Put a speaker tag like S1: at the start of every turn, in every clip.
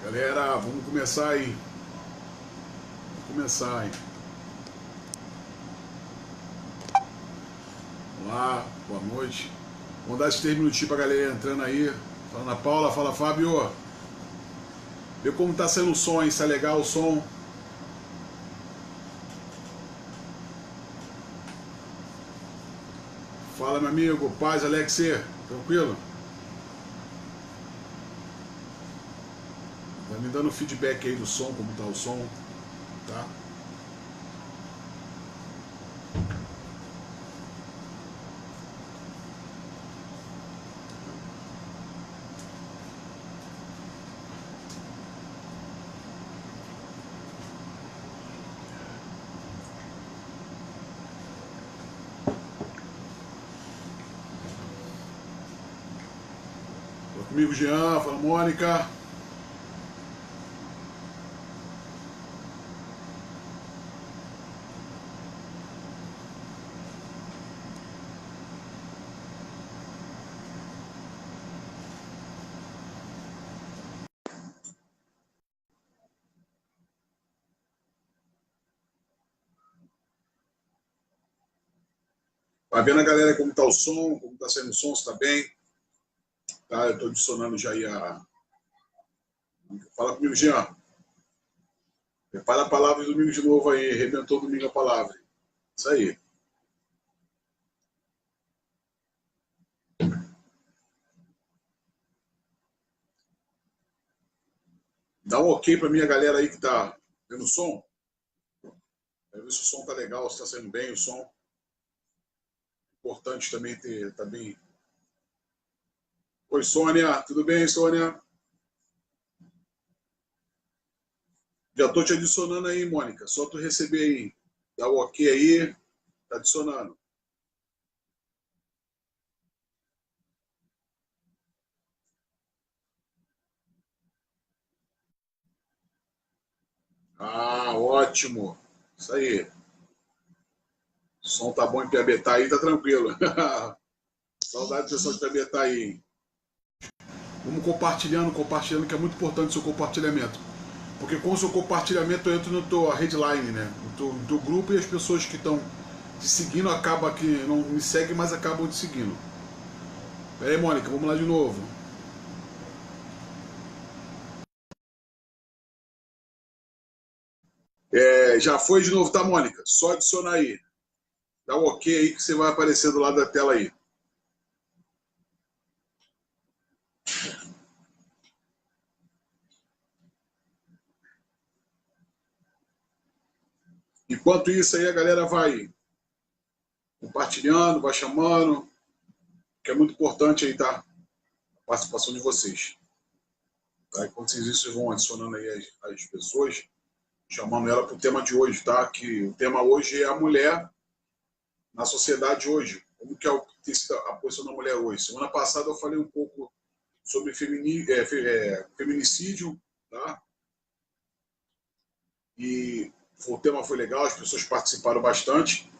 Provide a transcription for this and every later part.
S1: Galera, vamos começar aí. Vamos começar aí. Olá, boa noite. Vamos dar esses 3 minutinhos pra galera entrando aí. Fala Ana Paula, fala Fábio. Vê como tá saindo o som aí, se é legal o som. Fala, meu amigo. Paz, Alex. Tranquilo? Vai me dando feedback aí do som, como tá o som, tá? Fala comigo, Jean. Fala, Mônica. Vai vendo a galera como tá o som, como tá saindo o som, se tá bem. Tá, eu tô adicionando já aí a... Fala comigo, Jean. Prepara a palavra do domingo de novo aí. Arrebentou domingo a palavra. Isso aí. Dá um ok pra minha galera aí que tá vendo o som. Quero ver se o som tá legal, se tá saindo bem o som. Importante também ter, tá bem. Oi, Sônia. Tudo bem, Sônia? Já tô te adicionando aí, Mônica. Só tu receber aí. Dá o ok aí. Tá adicionando. Ah, ótimo. Isso aí. O som tá bom em Piabetá aí, tá tranquilo. Saudade do pessoal de Piabetá aí. Vamos compartilhando, que é muito importante o seu compartilhamento. Porque com o seu compartilhamento eu entro no teu headline, né? No teu grupo, e as pessoas que estão te seguindo acabam que não me seguem, mas acabam te seguindo. Pera aí, Mônica, vamos lá de novo. Já foi de novo, tá, Mônica? Só adicionar aí. Dá um ok aí que você vai aparecer do lado da tela aí. Enquanto isso aí, a galera vai compartilhando, vai chamando, que é muito importante aí, tá? A participação de vocês. Tá? Enquanto vocês vão adicionando aí as pessoas, chamando ela para o tema de hoje, tá? Que o tema hoje é a mulher na sociedade hoje. Como que tem sido a posição da mulher hoje? Semana passada eu falei um pouco sobre feminicídio, tá? E o tema foi legal, as pessoas participaram bastante,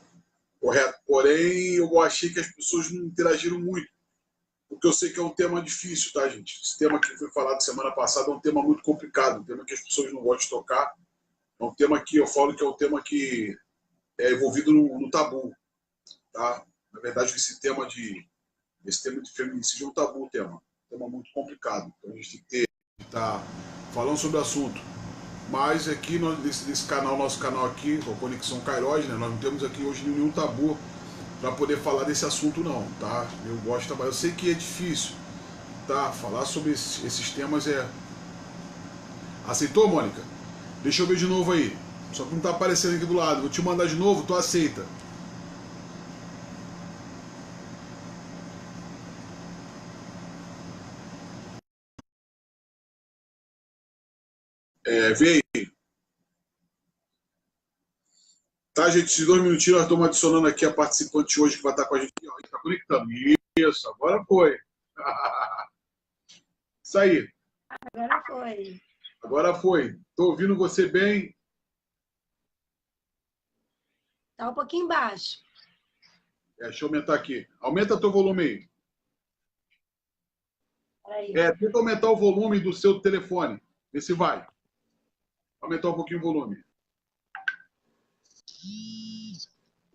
S1: correto. Porém, eu achei que as pessoas não interagiram muito, porque eu sei que é um tema difícil, tá, gente? Esse tema que foi falado semana passada é um tema muito complicado, um tema que as pessoas não gostam de tocar, é um tema que eu falo que é um tema que é envolvido no tabu, tá? Na verdade, esse tema de feminicídio é um tabu, um tema muito complicado. Então a gente tem que ter, tá falando sobre o assunto. Mas aqui nesse canal, nosso canal aqui, o Conexão Kairos, né? Nós não temos aqui hoje nenhum tabu para poder falar desse assunto não, tá? Eu gosto de trabalhar, eu sei que é difícil, tá? Falar sobre esses temas é... Aceitou, Mônica? Deixa eu ver de novo aí. Só que não tá aparecendo aqui do lado. Vou te mandar de novo, tu aceita. Vê aí. Tá, gente? Esses 2 minutinhos nós estamos adicionando aqui a participante hoje que vai estar com a gente. Ó, a gente tá conectando. Isso, agora foi. Isso aí.
S2: Agora foi.
S1: Agora foi. Tô ouvindo você bem.
S2: Tá um pouquinho baixo.
S1: Deixa eu aumentar aqui. Aumenta teu volume aí.
S2: Aí.
S1: Tenta aumentar o volume do seu telefone. Vê se vai. Aumentar um pouquinho o volume.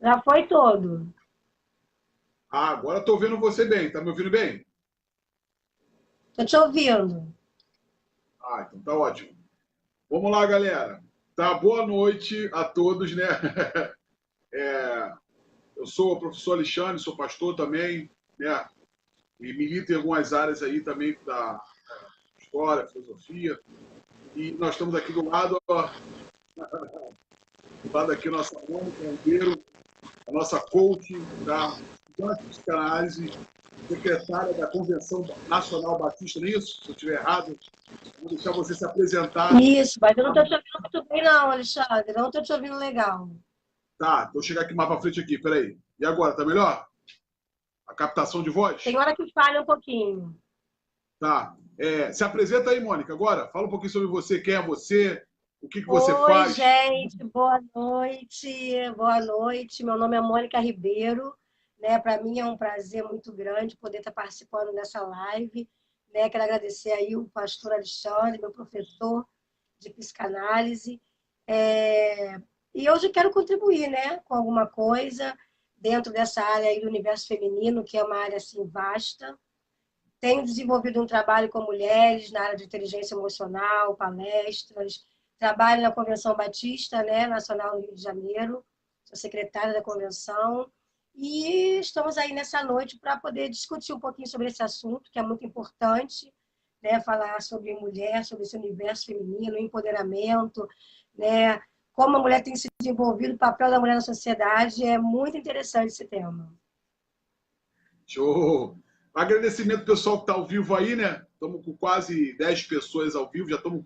S2: Já foi todo.
S1: Ah, agora estou vendo você bem. Tá me ouvindo bem?
S2: Tô te ouvindo.
S1: Ah, então tá ótimo. Vamos lá, galera. Tá, boa noite a todos, né? Eu sou o professor Alexandre, sou pastor também, né? E milito em algumas áreas aí também da história, filosofia. E nós estamos aqui do lado, ó, do lado aqui, nossa Mônica Ribeiro, a nossa coach, tá? Estudante de psicanálise, secretária da Convenção Nacional Batista, não é isso? Se eu estiver errado, vou deixar você se apresentar.
S2: Isso, mas eu não tô te ouvindo muito bem, não, Alexandre. Não tô te ouvindo legal.
S1: Tá, vou chegar aqui mais para frente aqui, peraí. E agora, tá melhor? A captação de voz?
S2: Tem hora que falha um pouquinho.
S1: Tá. Se apresenta aí, Mônica, agora. Fala um pouquinho sobre você, quem é você, o que você
S2: Oi,
S1: faz.
S2: gente, boa noite. Boa noite. Meu nome é Mônica Ribeiro, né? Para mim é um prazer muito grande poder estar participando dessa live, né? Quero agradecer aí o pastor Alexandre, meu professor de psicanálise. E hoje eu quero contribuir, né, com alguma coisa dentro dessa área aí do universo feminino, que é uma área assim vasta. Tenho desenvolvido um trabalho com mulheres na área de inteligência emocional, palestras. Trabalho na Convenção Batista, né, Nacional do Rio de Janeiro. Sou secretária da convenção. E estamos aí nessa noite para poder discutir um pouquinho sobre esse assunto, que é muito importante, né, falar sobre mulher, sobre esse universo feminino, empoderamento, né, como a mulher tem se desenvolvido, o papel da mulher na sociedade. É muito interessante esse tema.
S1: Show! Agradecimento pessoal que está ao vivo aí, né? Estamos com quase 10 pessoas ao vivo, já estamos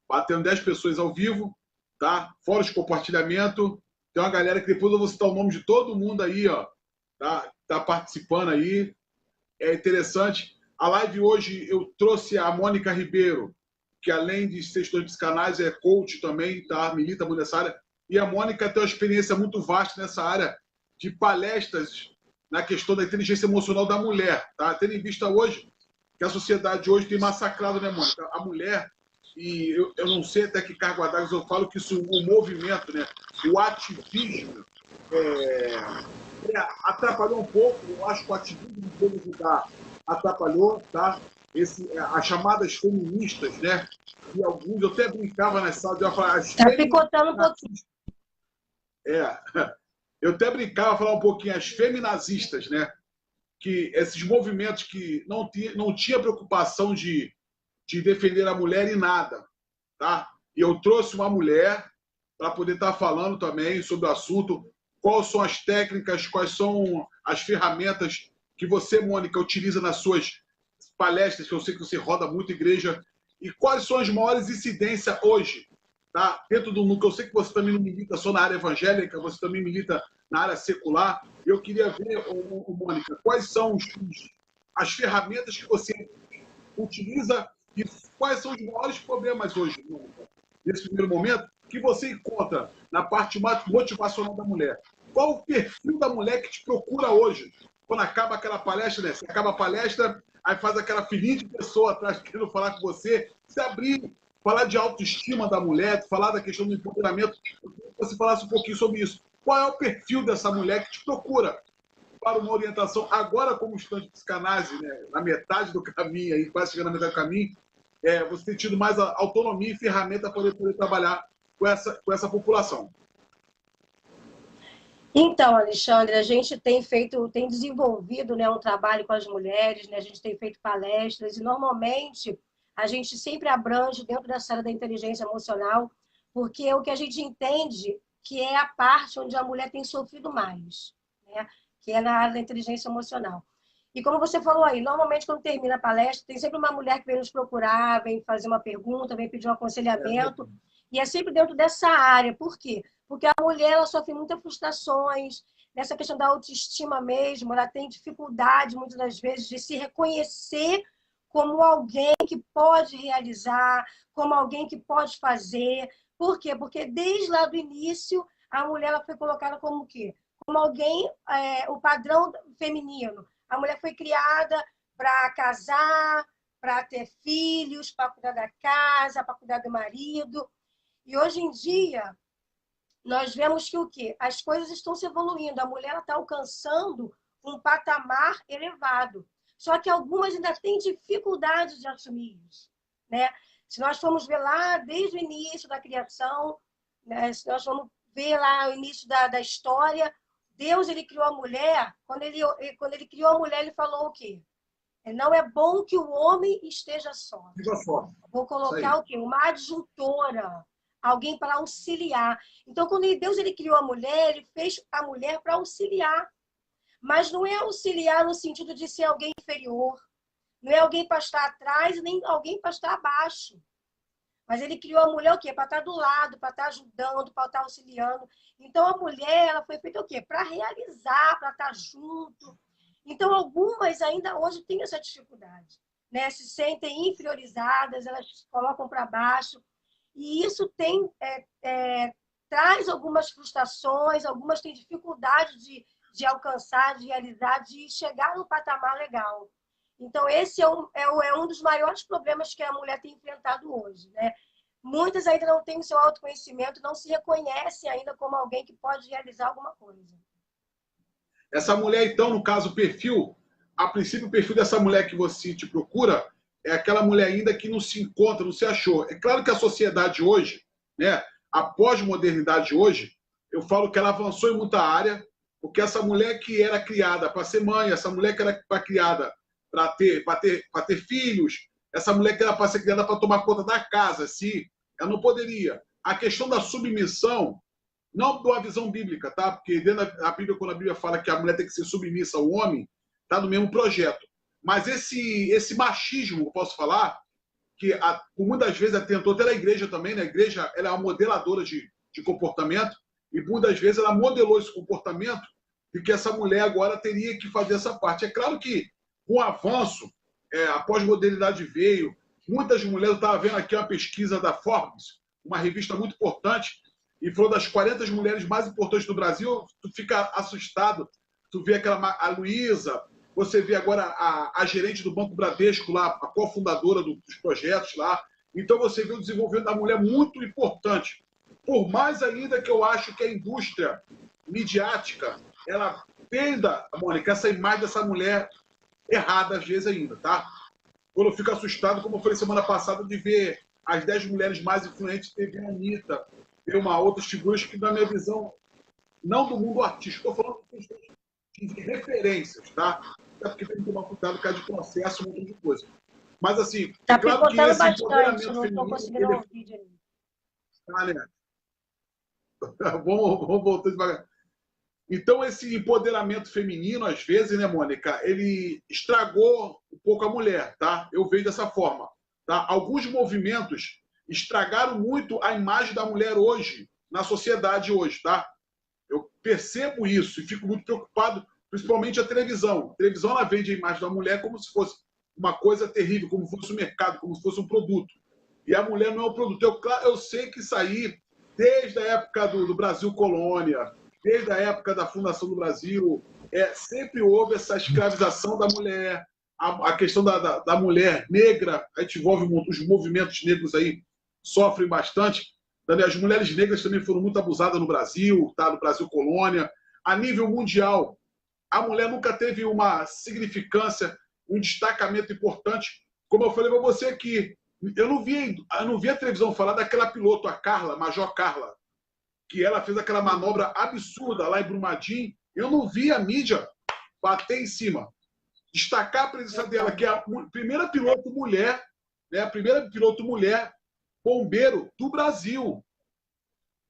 S1: batendo 10 pessoas ao vivo, tá? Fora os compartilhamento. Tem uma galera que depois eu vou citar o nome de todo mundo aí, ó, tá participando aí. É interessante. A live hoje eu trouxe a Mônica Ribeiro, que além de ser estudante de psicanálise, é coach também, tá? Milita muito nessa área. E a Mônica tem uma experiência muito vasta nessa área de palestras na questão da inteligência emocional da mulher, tá? Tendo em vista hoje que a sociedade hoje tem massacrado, né, Mônica? A mulher, e eu não sei até que cargo d'água eu falo que isso, o movimento, né? O ativismo atrapalhou um pouco, eu acho que o ativismo de vamos ajudar atrapalhou, tá? As chamadas feministas, né? E alguns, eu até brincava nas salas, eu falava,
S2: Está picotando um pouquinho.
S1: Eu até brincava, falar um pouquinho, as feminazistas, né? Que esses movimentos que não tinha preocupação de defender a mulher em nada, tá? E eu trouxe uma mulher para poder estar falando também sobre o assunto, quais são as técnicas, quais são as ferramentas que você, Mônica, utiliza nas suas palestras, que eu sei que você roda muito igreja, e quais são as maiores incidências hoje, tá? Dentro do núcleo, eu sei que você também não milita só na área evangélica, você também milita na área secular. Eu queria ver, Mônica, quais são as ferramentas que você utiliza e quais são os maiores problemas hoje, Mônica, nesse primeiro momento, que você encontra na parte motivacional da mulher. Qual o perfil da mulher que te procura hoje? Quando acaba aquela palestra, né? Você acaba a palestra, aí faz aquela filinha de pessoa atrás querendo falar com você, se abrir, falar de autoestima da mulher, falar da questão do empoderamento. Eu queria que você falasse um pouquinho sobre isso. Qual é o perfil dessa mulher que te procura para uma orientação agora como estudante de psicanálise, né? Na metade do caminho, aí, quase chegando na metade do caminho, você tem tido mais autonomia e ferramenta para poder trabalhar com essa população.
S2: Então, Alexandre, a gente tem desenvolvido, né, um trabalho com as mulheres, né, a gente tem feito palestras e normalmente a gente sempre abrange dentro dessa área da inteligência emocional, porque é o que a gente entende que é a parte onde a mulher tem sofrido mais, né, que é na área da inteligência emocional. E como você falou aí, normalmente quando termina a palestra, tem sempre uma mulher que vem nos procurar, vem fazer uma pergunta, vem pedir um aconselhamento, e é sempre dentro dessa área. Por quê? Porque a mulher ela sofre muitas frustrações, nessa questão da autoestima mesmo, ela tem dificuldade, muitas das vezes, de se reconhecer como alguém que pode realizar, como alguém que pode fazer. Por quê? Porque desde lá do início, a mulher ela foi colocada como o quê? Como alguém, o padrão feminino. A mulher foi criada para casar, para ter filhos, para cuidar da casa, para cuidar do marido. E hoje em dia, nós vemos que o quê? As coisas estão se evoluindo. A mulher está alcançando um patamar elevado. Só que algumas ainda têm dificuldade de assumir isso, né? Se nós formos ver lá desde o início da criação, né? Se nós formos ver lá o início da história, Deus ele criou a mulher. Quando ele criou a mulher, ele falou o quê? Não é bom que o homem esteja só. Vou colocar o quê? Uma adjuntora, alguém para auxiliar. Então, quando Deus ele criou a mulher, ele fez a mulher para auxiliar. Mas não é auxiliar no sentido de ser alguém inferior. Não é alguém para estar atrás, nem alguém para estar abaixo. Mas ele criou a mulher o quê? Para estar do lado, para estar ajudando, para estar auxiliando. Então, a mulher ela foi feita o quê? Para realizar, para estar junto. Então, algumas ainda hoje têm essa dificuldade, né? Se sentem inferiorizadas, elas se colocam para baixo. E isso traz algumas frustrações, algumas têm dificuldade de alcançar, de realizar, de chegar num patamar legal. Então, esse é um dos maiores problemas que a mulher tem enfrentado hoje, né? Muitas ainda não têm o seu autoconhecimento, não se reconhecem ainda como alguém que pode realizar alguma coisa.
S1: Essa mulher, então, no caso, o perfil, a princípio, o perfil dessa mulher que você te procura é aquela mulher ainda que não se encontra, não se achou. É claro que a sociedade hoje, né, a pós-modernidade hoje, eu falo que ela avançou em muita área, porque essa mulher que era criada para ser mãe, essa mulher que era criada para ter filhos, essa mulher que era para ser criada para tomar conta da casa, se ela não poderia. A questão da submissão, não de uma visão bíblica, tá? Porque dentro da Bíblia, quando a Bíblia fala que a mulher tem que ser submissa ao homem, tá no mesmo projeto. Mas esse machismo, eu posso falar, que muitas vezes atentou até na igreja também, né? A igreja ela é uma modeladora de comportamento, e muitas vezes ela modelou esse comportamento de que essa mulher agora teria que fazer essa parte. É claro que, com o avanço, a pós-modernidade veio, muitas mulheres, eu estava vendo aqui uma pesquisa da Forbes, uma revista muito importante, e falou das 40 mulheres mais importantes do Brasil, tu fica assustado, tu vê a Luísa, você vê agora a gerente do Banco Bradesco lá, a cofundadora dos projetos lá, então você vê o desenvolvimento da mulher muito importante. Por mais ainda que eu acho que a indústria midiática, ela tenda, Mônica, essa imagem dessa mulher errada às vezes ainda, tá? Quando eu fico assustado, como eu falei semana passada, de ver as 10 mulheres mais influentes, teve a Anitta, ter outras figuras que, na minha visão, não do mundo artístico, estou falando de referências, tá? Até porque tem que tomar cuidado por causa de processo, um monte de coisa. Mas, assim,
S2: tá
S1: claro que esse
S2: bastante,
S1: empoderamento
S2: não estou conseguindo ouvir direito.
S1: Ah, né? vamos voltar devagar. Então, esse empoderamento feminino, às vezes, né, Mônica, ele estragou um pouco a mulher, tá? Eu vejo dessa forma, tá? Alguns movimentos estragaram muito a imagem da mulher hoje, na sociedade hoje, tá? Eu percebo isso e fico muito preocupado, principalmente a televisão. A televisão, ela vende a imagem da mulher como se fosse uma coisa terrível, como se fosse um mercado, como se fosse um produto. E a mulher não é um produto. Eu sei que isso aí, desde a época do Brasil Colônia, desde a época da fundação do Brasil, sempre houve essa escravização da mulher, a questão da mulher negra, a gente envolve os movimentos negros aí, sofrem bastante. As mulheres negras também foram muito abusadas no Brasil, tá? No Brasil Colônia. A nível mundial, a mulher nunca teve uma significância, um destacamento importante. Como eu falei para você aqui, eu não vi a televisão falar daquela piloto, a Carla, Major Carla, que ela fez aquela manobra absurda lá em Brumadinho. Eu não vi a mídia bater em cima. Destacar a presença dela, que é a primeira piloto mulher, né? A primeira piloto mulher bombeiro do Brasil.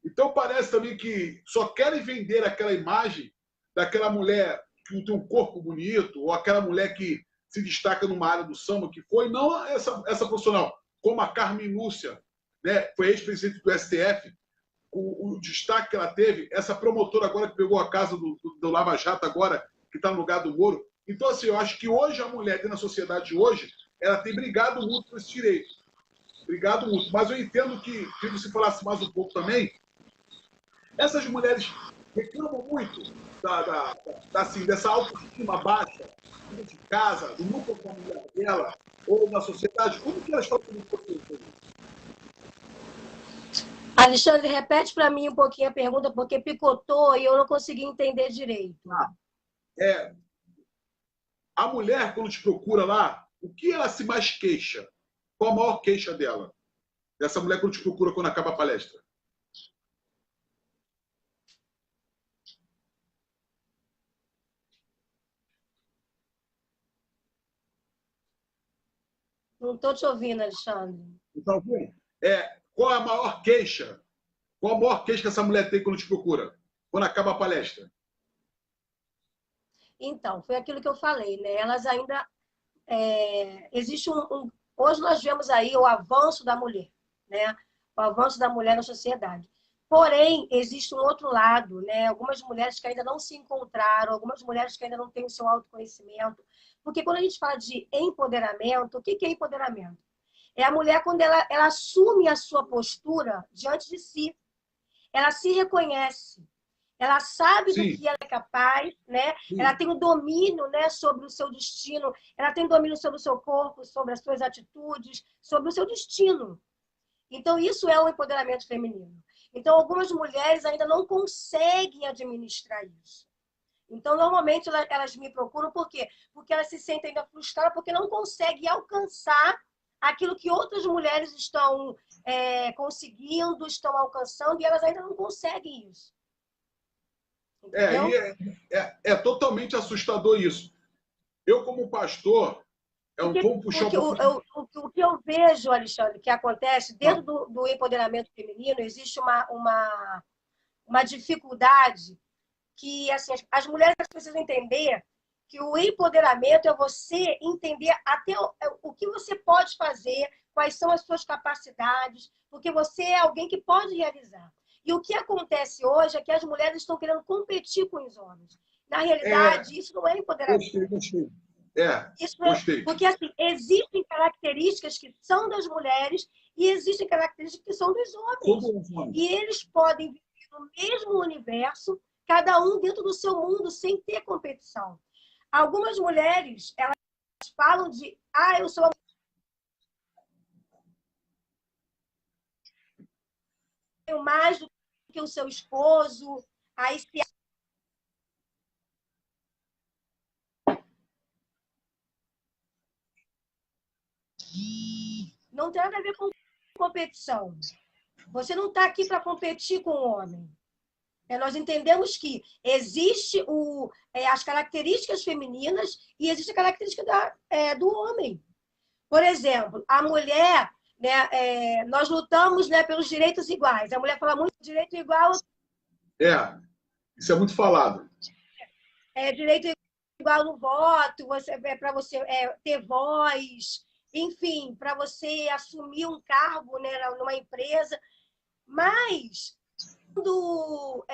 S1: Então parece também que só querem vender aquela imagem daquela mulher que tem um corpo bonito, ou aquela mulher que se destaca numa área do samba, que foi, não essa profissional, como a Carmen Lúcia, né? Foi ex-presidente do STF, o destaque que ela teve, essa promotora agora que pegou a casa do Lava Jato agora, que está no lugar do Moro. Então, assim, eu acho que hoje a mulher, dentro da sociedade de hoje, ela tem brigado muito por esse direito. Obrigado muito. Mas eu entendo que, se você falasse mais um pouco também, essas mulheres reclamam muito assim, dessa autoestima baixa, de casa, do núcleo familiar dela, ou na sociedade? Como que elas estão tendo isso?
S2: Alexandre, repete para mim um pouquinho a pergunta, porque picotou e eu não consegui entender direito.
S1: A mulher, quando te procura lá, o que ela se mais queixa? Qual a maior queixa dela? Dessa mulher quando te procura quando acaba a palestra?
S2: Não estou te ouvindo, Alexandre.
S1: Então, qual é a maior queixa? Qual a maior queixa que essa mulher tem quando te procura? Quando acaba a palestra?
S2: Então, foi aquilo que eu falei, né? Elas ainda... existe hoje nós vemos aí o avanço da mulher, né? O avanço da mulher na sociedade. Porém, existe um outro lado, né? Algumas mulheres que ainda não se encontraram, algumas mulheres que ainda não têm o seu autoconhecimento. Porque quando a gente fala de empoderamento, o que é empoderamento? É a mulher quando ela assume a sua postura diante de si. Ela se reconhece. Ela sabe do que ela é capaz, né? Ela tem o domínio, né, sobre o seu destino, ela tem domínio sobre o seu corpo, sobre as suas atitudes, sobre o seu destino. Então, isso é o empoderamento feminino. Então, algumas mulheres ainda não conseguem administrar isso. Então, normalmente, elas me procuram por quê? Porque elas se sentem ainda frustradas, porque não conseguem alcançar aquilo que outras mulheres estão conseguindo, estão alcançando, e elas ainda não conseguem isso.
S1: É totalmente assustador isso. Eu, como pastor, vamos puxar um pouco...
S2: O que eu vejo, Alexandre, que acontece dentro do empoderamento feminino, existe uma dificuldade que assim, as mulheres precisam entender que o empoderamento é você entender até o que você pode fazer, quais são as suas capacidades, porque você é alguém que pode realizar. E o que acontece hoje é que as mulheres estão querendo competir com os homens. Na realidade, isso não é empoderamento.
S1: Gostei.
S2: Gostei. Porque assim, existem características que são das mulheres e existem características que são dos homens. E eles podem viver no mesmo universo, cada um dentro do seu mundo, sem ter competição. Algumas mulheres, elas falam de, eu sou mais do que o seu esposo, aí se não tem nada a ver com competição. Você não está aqui para competir com o homem. Nós entendemos que existe as características femininas e existe a característica do homem. Por exemplo, a mulher, né, nós lutamos, né, pelos direitos iguais. A mulher fala muito de direito igual.
S1: Isso é muito falado.
S2: Direito igual no voto, para você ter voz, enfim, para você assumir um cargo, né, numa empresa. Mas quando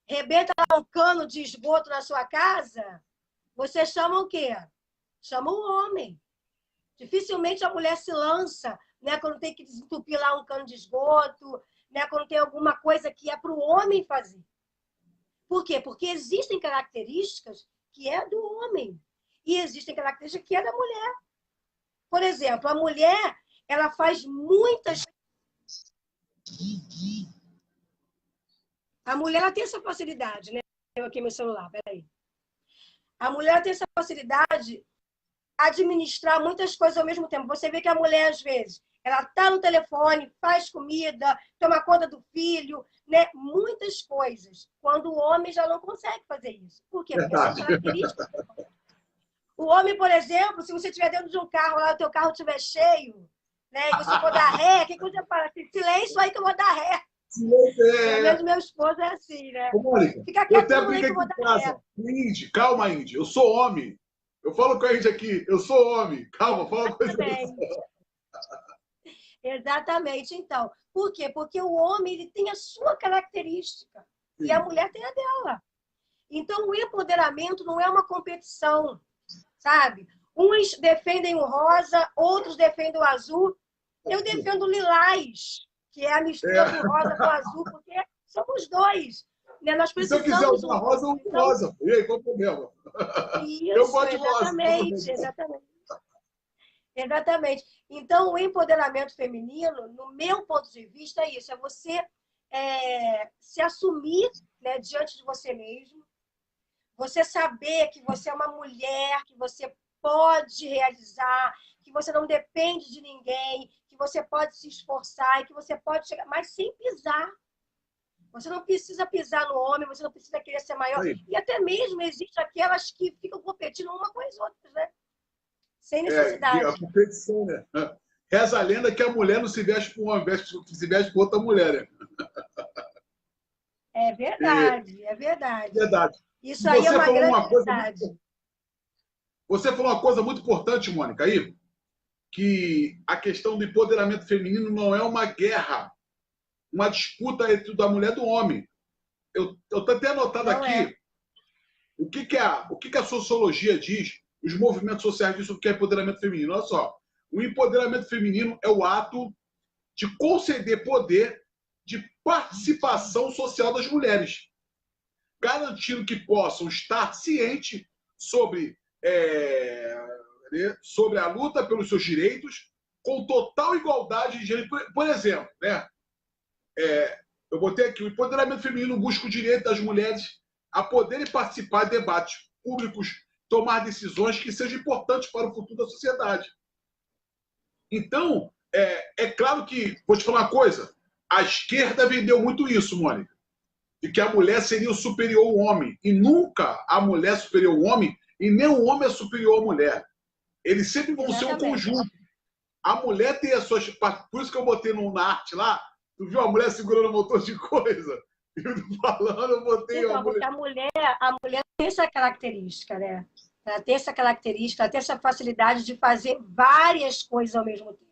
S2: rebenta um cano de esgoto na sua casa, você chama o quê? Chama o homem. Dificilmente a mulher se lança, né, quando tem que desentupir lá um cano de esgoto, né, quando tem alguma coisa que é para o homem fazer. Por quê? Porque existem características que é do homem e existem características que é da mulher. Por exemplo, a mulher, ela faz muitas... A mulher ela tem essa facilidade, né? Eu aqui meu celular, peraí. A mulher tem essa facilidade de administrar muitas coisas ao mesmo tempo. Você vê que a mulher, às vezes, ela está no telefone, faz comida, toma conta do filho, né? Muitas coisas. Quando o homem já não consegue fazer isso. Por quê? Porque são características. O homem, por exemplo, se você estiver dentro de um carro, lá o teu carro estiver cheio, né? E você for dar ré, o que você fala? Silêncio aí que eu vou dar ré. Pelo menos meu esposo é assim, né?
S1: Ô, Mônica,
S2: fica quieto aí que eu vou dar
S1: ré. Índy, calma, Índy. Eu sou homem. Eu falo com a gente aqui, eu sou homem. Calma, fala uma coisa.
S2: Exatamente. Então, por quê? Porque o homem ele tem a sua característica e a mulher tem a dela. Então, o empoderamento não é uma competição, sabe? Uns defendem o rosa, outros defendem o azul. Eu defendo o lilás, que é a mistura do rosa com o azul, porque somos dois. né? Nós
S1: E se eu quiser
S2: precisamos
S1: usar rosa, eu uso rosa. E aí, qual o problema? Eu
S2: Isso,
S1: gosto de rosa.
S2: exatamente, exatamente. Exatamente. Então, o empoderamento feminino, no meu ponto de vista, é isso: é você se assumir, né, diante de você mesmo, você saber que você é uma mulher, que você pode realizar, que você não depende de ninguém, que você pode se esforçar e que você pode chegar, mas sem pisar. Você não precisa pisar no homem, você não precisa querer ser maior.
S1: Aí.
S2: E até mesmo existem aquelas que ficam competindo uma com as outras, né? Sem
S1: Que a
S2: necessidade.
S1: competição, né? Reza a lenda que a mulher não se veste para um homem, se veste para outra mulher, né?
S2: É
S1: E,
S2: verdade, é verdade.
S1: verdade.
S2: Isso
S1: E
S2: aí é
S1: você
S2: uma
S1: falou
S2: grande
S1: uma coisa
S2: verdade.
S1: você falou uma coisa muito importante, Mônica, aí, que a questão do empoderamento feminino não é uma guerra, uma disputa entre da mulher e do homem. Eu estou até anotado
S2: Não é.
S1: aqui o que a sociologia diz, os movimentos sociais dizem o que é empoderamento feminino. Olha só, o empoderamento feminino é o ato de conceder poder de participação social das mulheres, garantindo que possam estar cientes sobre, sobre a luta pelos seus direitos, com total igualdade de gênero. Por exemplo, né, eu botei aqui: o empoderamento feminino busca o direito das mulheres a poderem participar de debates públicos, tomar decisões que sejam importantes para o futuro da sociedade. Então, é claro que, vou te falar uma coisa, a esquerda vendeu muito isso, Mônica, de que a mulher seria o superior ao homem. E nunca a mulher é superior ao homem, e nem o homem é superior à mulher. Eles sempre vão ser um
S2: Exatamente.
S1: conjunto. A mulher tem as suas... Por isso que eu botei na arte lá, tu viu a mulher segurando um montão de coisa? Eu tô falando, eu botei
S2: Então,
S1: a mulher...
S2: porque a mulher tem essa característica, né? Ela tem essa característica, ela tem essa facilidade de fazer várias coisas ao mesmo tempo.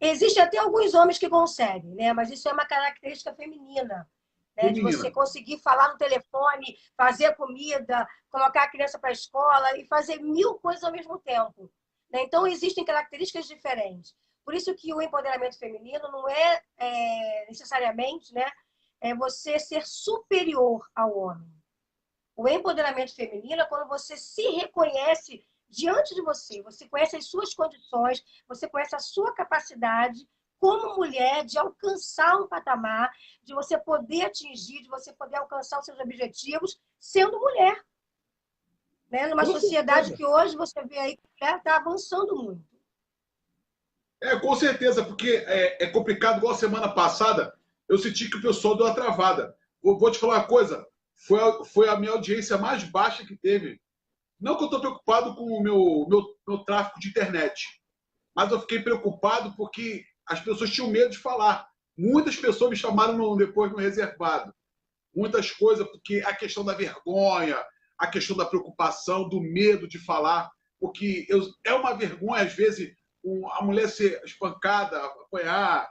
S2: Existem até alguns homens que conseguem, né? Mas isso é uma característica feminina, né? De você
S1: Feminina.
S2: conseguir falar no telefone, fazer comida, colocar a criança para a escola e fazer 1000 coisas ao mesmo tempo, né? Então, existem características diferentes. Por isso que o empoderamento feminino não é necessariamente, né, você ser superior ao homem. O empoderamento feminino é quando você se reconhece diante de você, você conhece as suas condições, você conhece a sua capacidade como mulher de alcançar um patamar, de você poder atingir, de você poder alcançar os seus objetivos sendo mulher. Né? Numa
S1: Com
S2: sociedade
S1: certeza.
S2: que hoje você vê aí que está avançando muito.
S1: Com certeza, porque é complicado. Igual semana passada, eu senti que o pessoal deu uma travada. Vou te falar uma coisa, foi a minha audiência mais baixa que teve. Não que eu estou preocupado com o meu tráfego de internet, mas eu fiquei preocupado porque as pessoas tinham medo de falar. Muitas pessoas me chamaram depois no reservado. Muitas coisas, porque a questão da vergonha, a questão da preocupação, do medo de falar, porque é uma vergonha, às vezes, a mulher ser espancada, apanhar,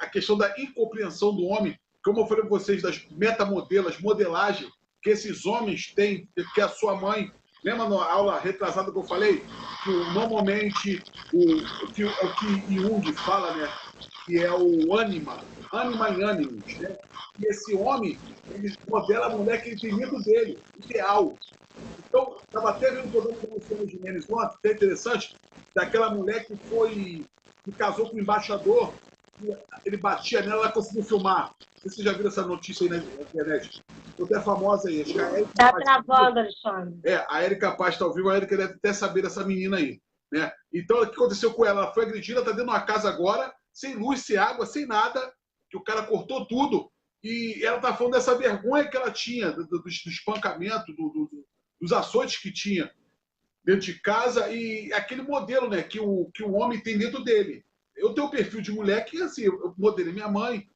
S1: a questão da incompreensão do homem, como eu falei para vocês, das metamodelas, modelagem que esses homens têm, que a sua mãe... Lembra na aula retrasada que eu falei? Que normalmente o que Jung fala, né? Que é o ânima em ânimos, né? E esse homem, ele modela a mulher que ele tem medo dele, ideal. Então, estava até vendo um programa com o Luciano Gimenez ontem, até interessante, daquela mulher que casou com o embaixador, ele batia nela, ela conseguiu filmar. Não sei se você já viu essa notícia aí na internet. Até famosa aí.
S2: Está travando, Alexandre.
S1: A Érica Paz está ao vivo, a Érica deve até saber dessa menina aí. Né? Então, o que aconteceu com ela? Ela foi agredida, está dentro de uma casa agora, sem luz, sem água, sem nada, que o cara cortou tudo. E ela está falando dessa vergonha que ela tinha, do espancamento, dos açoites que tinha dentro de casa, e aquele modelo, né, que o homem tem dentro dele. Eu tenho um perfil de mulher que, assim, eu modelei minha mãe,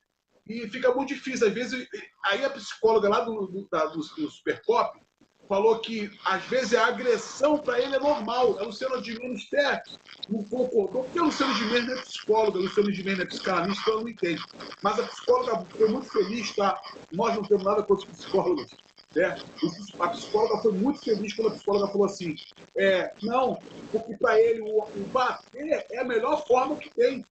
S1: e fica muito difícil. Às vezes, aí a psicóloga lá do Supercop falou que, às vezes, a agressão para ele é normal. A Luciana Gimenez até não concordou, porque a Luciana Gimenez não é psicóloga, a Luciana Gimenez é psicanalista, então ela não entende. Mas a psicóloga foi muito feliz, tá? Nós não temos nada contra os psicólogos. Né? A psicóloga foi muito feliz quando a psicóloga falou assim: não, porque para ele o bater é a melhor forma que tem.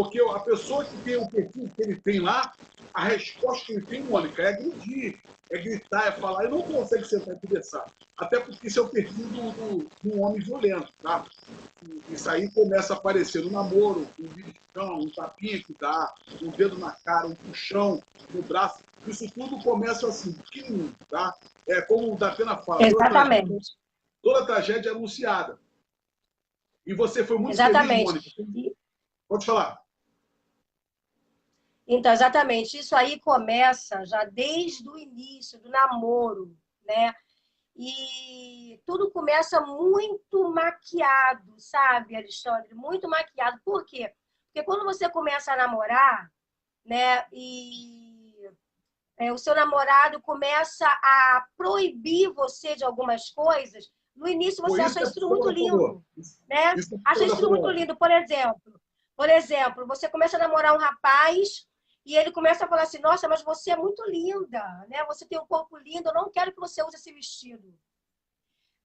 S1: Porque a pessoa que tem o perfil que ele tem lá, a resposta que ele tem, Mônica, é agredir, é gritar, é falar, e não consegue sentar e conversar. Até porque isso é o perfil do homem violento, tá? Isso aí começa a aparecer no namoro, um beliscão, um tapinha que dá, um dedo na cara, um puxão no braço. Isso tudo começa assim, pequenininho, tá? É como o Datena fala,
S2: Exatamente.
S1: toda tragédia é anunciada. E você foi muito feliz,
S2: Exatamente.
S1: Mônica. Pode falar.
S2: Então, exatamente. Isso aí começa já desde o início do namoro, né? E tudo começa muito maquiado, sabe, Alexandre? Muito maquiado. Por quê? Porque quando você começa a namorar, né, o seu namorado começa a proibir você de algumas coisas, no início você acha isso tudo muito lindo, né? Acha isso tudo muito lindo. Por exemplo, você começa a namorar um rapaz e ele começa a falar assim, nossa, mas você é muito linda, né? Você tem um corpo lindo, eu não quero que você use esse vestido.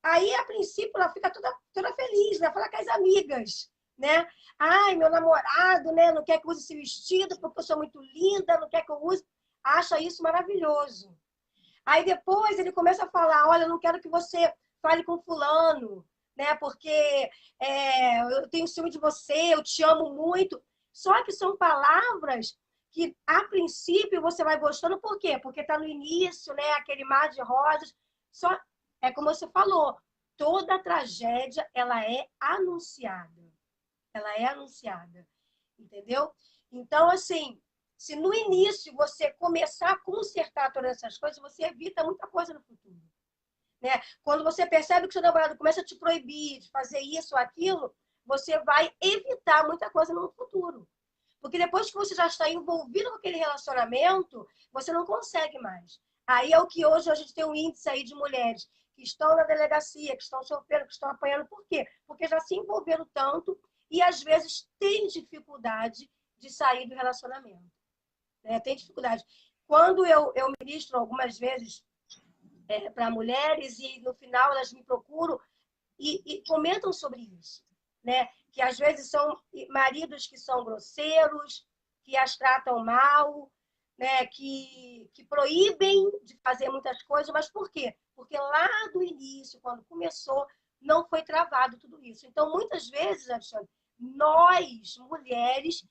S2: Aí, a princípio, ela fica toda feliz, né? Fala com as amigas, né? Ai, meu namorado, né? Não quer que eu use esse vestido porque eu sou muito linda, não quer que eu use. Acha isso maravilhoso. Aí depois ele começa a falar, olha, eu não quero que você fale com fulano, né? Porque eu tenho ciúme de você, eu te amo muito. Só que são palavras que, a princípio, você vai gostando. Por quê? Porque está no início, né? Aquele mar de rosas. Só é como você falou, toda tragédia ela é anunciada. Ela é anunciada, entendeu? Então, assim, se no início você começar a consertar todas essas coisas, você evita muita coisa no futuro. Né? Quando você percebe que seu namorado começa a te proibir de fazer isso ou aquilo, você vai evitar muita coisa no futuro. Porque depois que você já está envolvido com aquele relacionamento, você não consegue mais. Aí é o que hoje a gente tem um índice aí de mulheres que estão na delegacia, que estão sofrendo, que estão apanhando. Por quê? Porque já se envolveram tanto e, às vezes, têm dificuldade de sair do relacionamento. Né? Tem dificuldade. Quando eu ministro algumas vezes para mulheres e, no final, elas me procuram e comentam sobre isso. Né? Que, às vezes, são maridos que são grosseiros, que as tratam mal, né? que proíbem de fazer muitas coisas. Mas por quê? Porque lá do início, quando começou, não foi travado tudo isso. Então, muitas vezes, Alexandre, nós, mulheres,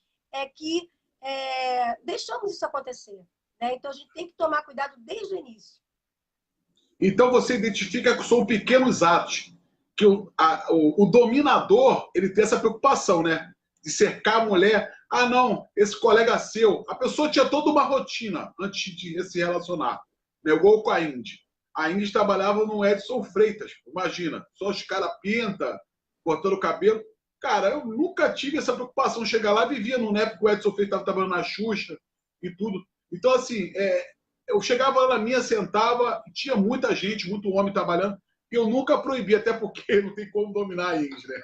S2: que deixamos isso acontecer. Né? Então, a gente tem que tomar cuidado desde o início.
S1: Então você identifica que são pequenos atos. Que o dominador ele tem essa preocupação, né? De cercar a mulher. Ah, não, esse colega seu. A pessoa tinha toda uma rotina antes de se relacionar. Né? Igual com a Indy. A Indy trabalhava no Edson Freitas. Imagina, só os caras pinta, cortando o cabelo. Cara, eu nunca tive essa preocupação. Chegar lá, vivia no época que o Edson Freitas estava trabalhando na Xuxa e tudo. Então, assim, eu chegava lá na minha, sentava, tinha muita gente, muito homem trabalhando, e eu nunca proibi, até porque não tem como dominar a Ings, né?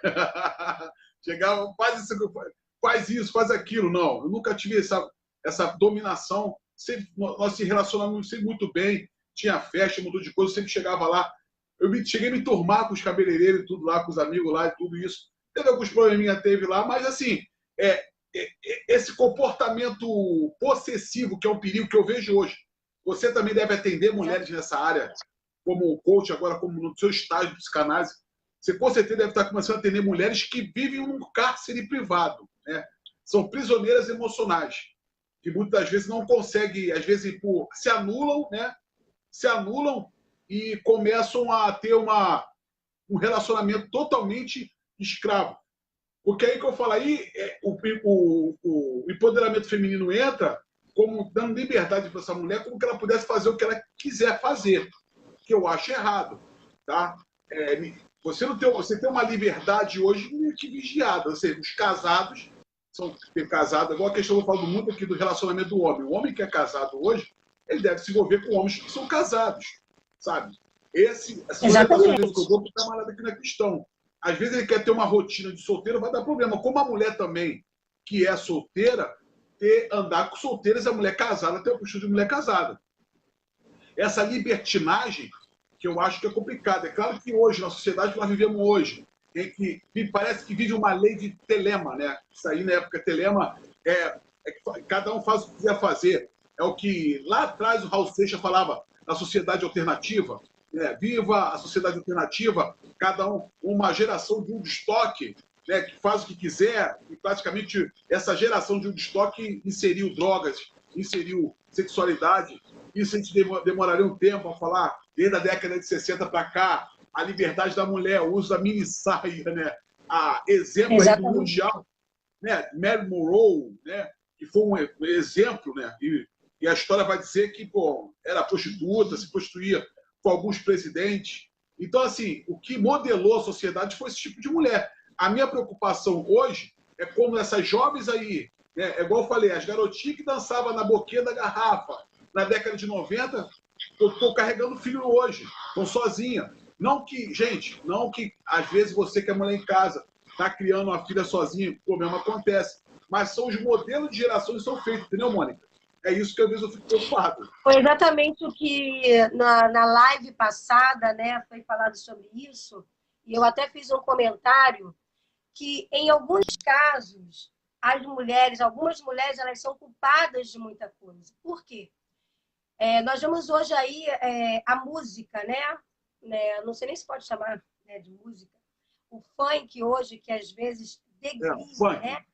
S1: Chegava, faz isso, faz aquilo. Não, eu nunca tive essa dominação. Sempre, nós se relacionamos sempre muito bem, tinha festa, mudou de coisa, eu sempre chegava lá. Cheguei a me turmar com os cabeleireiros e tudo lá, com os amigos lá e tudo isso. Teve alguns probleminha, teve lá, mas assim, esse comportamento possessivo, que é um perigo que eu vejo hoje. Você também deve atender mulheres nessa área, como coach, agora como no seu estágio de psicanálise. Você com certeza deve estar começando a atender mulheres que vivem num cárcere privado. Né? São prisioneiras emocionais, que muitas vezes não conseguem, às vezes se anulam, né? Se anulam e começam a ter um relacionamento totalmente escravo. Porque aí que eu falo aí, o empoderamento feminino entra como dando liberdade para essa mulher, como que ela pudesse fazer o que ela quiser fazer, que eu acho errado, tá? Você tem uma liberdade hoje meio que vigiada, ou seja, os casados tem casado, igual a questão que eu falo muito aqui do relacionamento do homem. O homem que é casado hoje, ele deve se envolver com homens que são casados, sabe? Essa orientação que eu dou está malhada aqui na questão. Às vezes ele quer ter uma rotina de solteiro, vai dar problema. Como a mulher também, que é solteira, andar com solteiras, a mulher casada tem a postura de mulher casada. Essa libertinagem, que eu acho que é complicada. É claro que hoje, na sociedade que nós vivemos hoje, parece que vive uma lei de Telema, né? Isso aí, na época, Telema cada um faz o que quiser fazer. É o que lá atrás o Raul Seixas falava da sociedade alternativa. Né? Viva a sociedade alternativa, cada um, uma geração de Woodstock, né, que faz o que quiser, e praticamente essa geração de Woodstock inseriu drogas, inseriu sexualidade. Isso a gente demoraria um tempo a falar, desde a década de 60 para cá, a liberdade da mulher, o uso da mini saia, né? Exemplo mundial, né? Mary Monroe, né? Que foi um exemplo, né? E a história vai dizer que, pô, era prostituta, se prostituía com alguns presidentes. Então, assim, o que modelou a sociedade foi esse tipo de mulher. A minha preocupação hoje é como essas jovens aí, né? É igual eu falei, as garotinhas que dançavam na boquinha da garrafa na década de 90, eu estou carregando filho hoje, estou sozinha. Não que, gente, não que às vezes você que é mulher em casa está criando uma filha sozinha, o problema acontece. Mas são os modelos de gerações que são feitos, entendeu, Mônica? É isso que às vezes eu fico preocupado.
S2: Foi exatamente o que na live passada, né, foi falado sobre isso, e eu até fiz um comentário que, em alguns casos, algumas mulheres, elas são culpadas de muita coisa. Por quê? Nós vemos hoje aí a música, né? Não sei nem se pode chamar, né, de música. O funk hoje, que às vezes degride, né,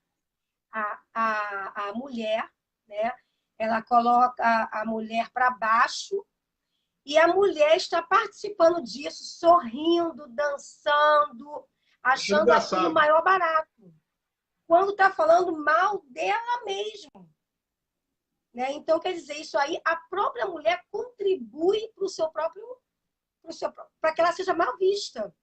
S2: a mulher, né? Ela coloca a mulher para baixo e a mulher está participando disso, sorrindo, dançando, achando aquilo o maior barato, quando está falando mal dela mesma. Né? Então, quer dizer, isso aí, a própria mulher contribui para o seu próprio, para que ela seja mal vista.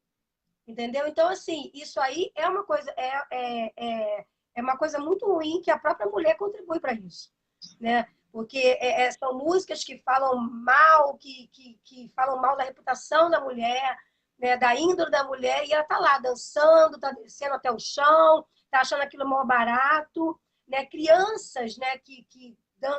S2: Entendeu? Então, assim, isso aí é uma coisa, é uma coisa muito ruim que a própria mulher contribui para isso. Né? Porque são músicas que falam mal, que falam mal da reputação da mulher, né? Da índole da mulher, e ela está lá dançando, está descendo até o chão, está achando aquilo mal barato. Né? Crianças, né, que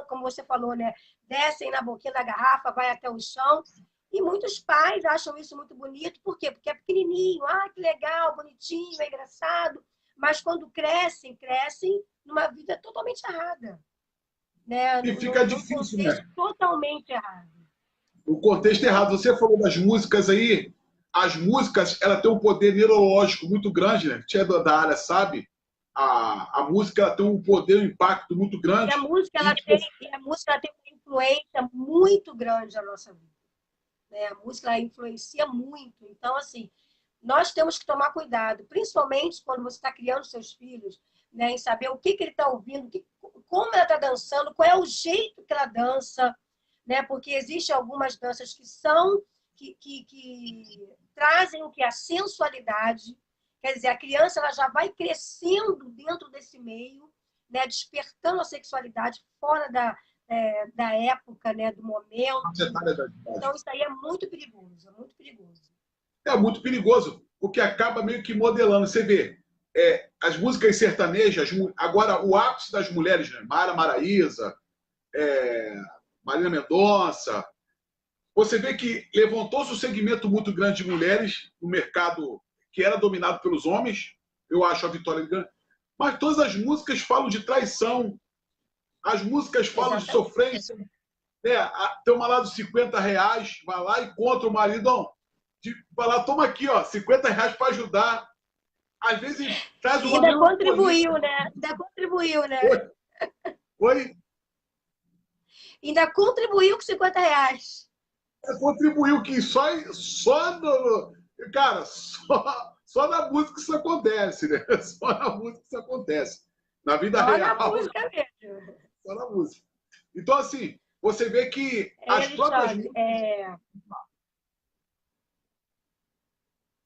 S2: como você falou, né, descem na boquinha da garrafa, vai até o chão. E muitos pais acham isso muito bonito. Por quê? Porque é pequenininho. Ah, que legal, bonitinho, é engraçado. Mas quando crescem numa vida totalmente errada. Né?
S1: E fica difícil,
S2: contexto,
S1: né?
S2: Totalmente errado.
S1: O contexto errado. Você falou das músicas aí. As músicas, ela tem um poder neurológico muito grande, né? Tinha da área, sabe? A música ela tem um poder, um impacto muito grande.
S2: E a música, ela tem uma influência muito grande na nossa vida. Né? A música, ela influencia muito. Então, assim, nós temos que tomar cuidado, principalmente quando você está criando seus filhos, né, em saber o que ele está ouvindo, como ela está dançando, qual é o jeito que ela dança, né? Porque existem algumas danças que trazem o que? A sensualidade. Quer dizer, a criança ela já vai crescendo dentro desse meio, né, despertando a sexualidade fora da época, né, do momento. Então, isso aí é muito perigoso, é muito perigoso.
S1: É muito perigoso, porque acaba meio que modelando. Você vê, as músicas sertanejas, agora o ápice das mulheres, né? Mara Maraíza, Marina Mendonça, você vê que levantou-se um segmento muito grande de mulheres no mercado que era dominado pelos homens, eu acho a vitória grande, mas todas as músicas falam de traição, as músicas falam de sofrência, né? Tem uma lá dos R$ 50, vai lá e contra o marido, vai lá, toma aqui, ó, R$ 50 para ajudar. Às vezes traz uma
S2: ainda contribuiu, né? Ainda contribuiu, né?
S1: Oi?
S2: Ainda contribuiu com R$ 50.
S1: Contribuiu que cara, só na música isso acontece, né? Só na música isso acontece. Na vida
S2: só
S1: real.
S2: Só na música mesmo.
S1: Só na música. Então, assim, você vê que as próprias músicas...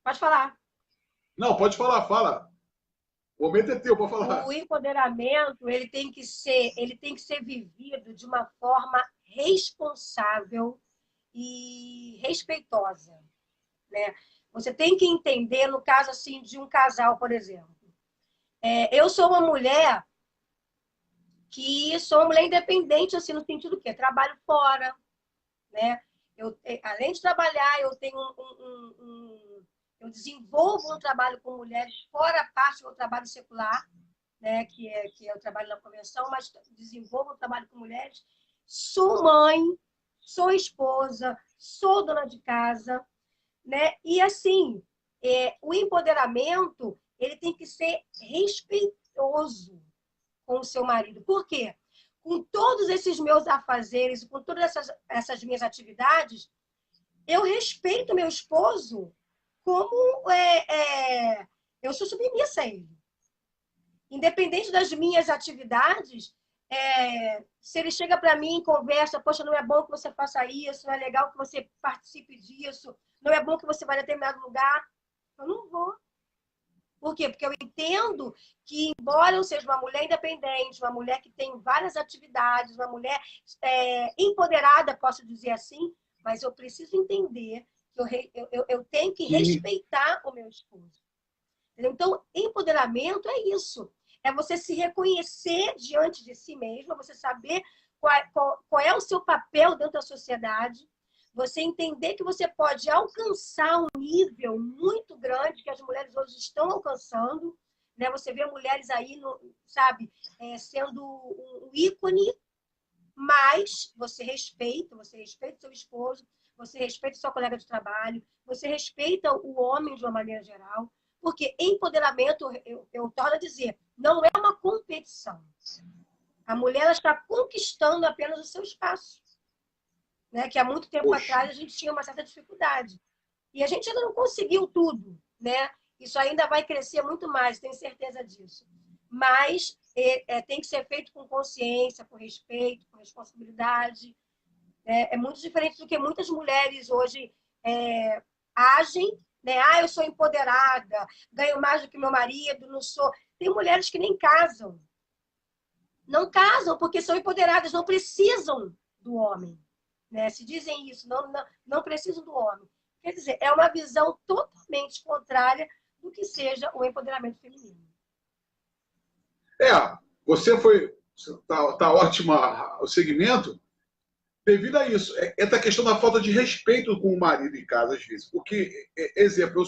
S2: Pode falar.
S1: Não, pode falar, fala. O momento é teu, pode falar.
S2: O empoderamento ele tem que ser vivido de uma forma responsável e respeitosa, né? Você tem que entender, no caso assim de um casal, por exemplo. Eu sou uma mulher independente, assim, no sentido que trabalho fora, né? Além de trabalhar, eu tenho eu desenvolvo um trabalho com mulheres fora a parte do meu trabalho secular, né, que eu trabalho na convenção, mas desenvolvo um trabalho com mulheres. Sou mãe, sou esposa, sou dona de casa, né? E assim, o empoderamento ele tem que ser respeitoso com o seu marido. Por quê? Com todos esses meus afazeres, com todas essas minhas atividades, eu respeito meu esposo como eu sou submissa a ele. Independente das minhas atividades, se ele chega para mim e conversa, poxa, não é bom que você faça isso, não é legal que você participe disso, não é bom que você vá a determinado lugar, eu não vou. Por quê? Porque eu entendo que, embora eu seja uma mulher independente, uma mulher que tem várias atividades, uma mulher empoderada, posso dizer assim, mas eu preciso entender que eu tenho que respeitar o meu esposo. Então, empoderamento é isso. É você se reconhecer diante de si mesmo, você saber qual é o seu papel dentro da sociedade, você entender que você pode alcançar um nível muito grande que as mulheres hoje estão alcançando, né? Você vê mulheres aí, sabe, sendo um ícone, mas você respeita o seu esposo, você respeita o seu colega de trabalho, você respeita o homem de uma maneira geral, porque empoderamento, eu torno a dizer, não é uma competição. A mulher ela está conquistando apenas o seu espaço. Né? Que há muito tempo atrás a gente tinha uma certa dificuldade. E a gente ainda não conseguiu tudo. Né? Isso ainda vai crescer muito mais, tenho certeza disso. Mas tem que ser feito com consciência, com respeito, com responsabilidade. É muito diferente do que muitas mulheres hoje agem. Né? Eu sou empoderada, ganho mais do que meu marido, não sou... Tem mulheres que nem casam. Não casam porque são empoderadas, não precisam do homem. Né? Se dizem isso, não precisam do homem. Quer dizer, é uma visão totalmente contrária do que seja o empoderamento feminino.
S1: Você foi... Tá ótimo o segmento devido a isso. Essa questão da falta de respeito com o marido em casa, às vezes. Porque, exemplo,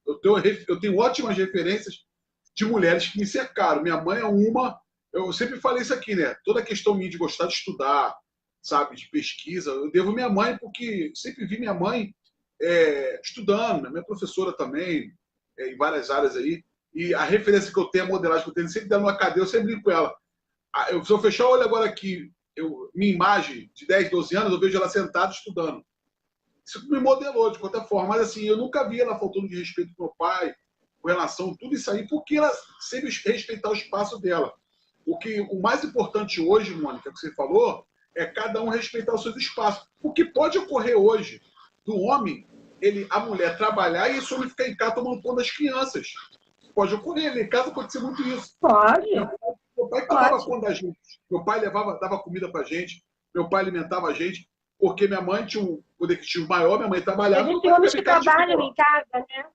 S1: eu tenho ótimas referências de mulheres que me cercaram. Minha mãe é uma... Eu sempre falei isso aqui, né? Toda a questão minha de gostar de estudar, sabe, de pesquisa, eu devo minha mãe, porque sempre vi minha mãe estudando, minha professora também, em várias áreas aí, e a referência que eu tenho, a modelagem que eu tenho, sempre dando uma cadeia, eu sempre brinco com ela. Se eu fechar o olho agora aqui, minha imagem de 10, 12 anos, eu vejo ela sentada estudando. Isso me modelou de qualquer forma, mas assim, eu nunca vi ela faltando de respeito com meu pai, com relação a tudo isso aí, porque ela sempre respeitar o espaço dela. O mais importante hoje, Mônica, que você falou, é cada um respeitar os seus espaços. O que pode ocorrer hoje do homem, a mulher trabalhar e esse homem ficar em casa tomando conta das crianças. Pode ocorrer, em casa pode ser muito isso.
S2: Pode.
S1: Meu pai tomava conta da gente. Meu pai dava comida pra gente, meu pai alimentava a gente, porque minha mãe tinha um poder aquisitivo maior, minha mãe trabalhava.
S2: A gente tem homens que trabalham em casa, né?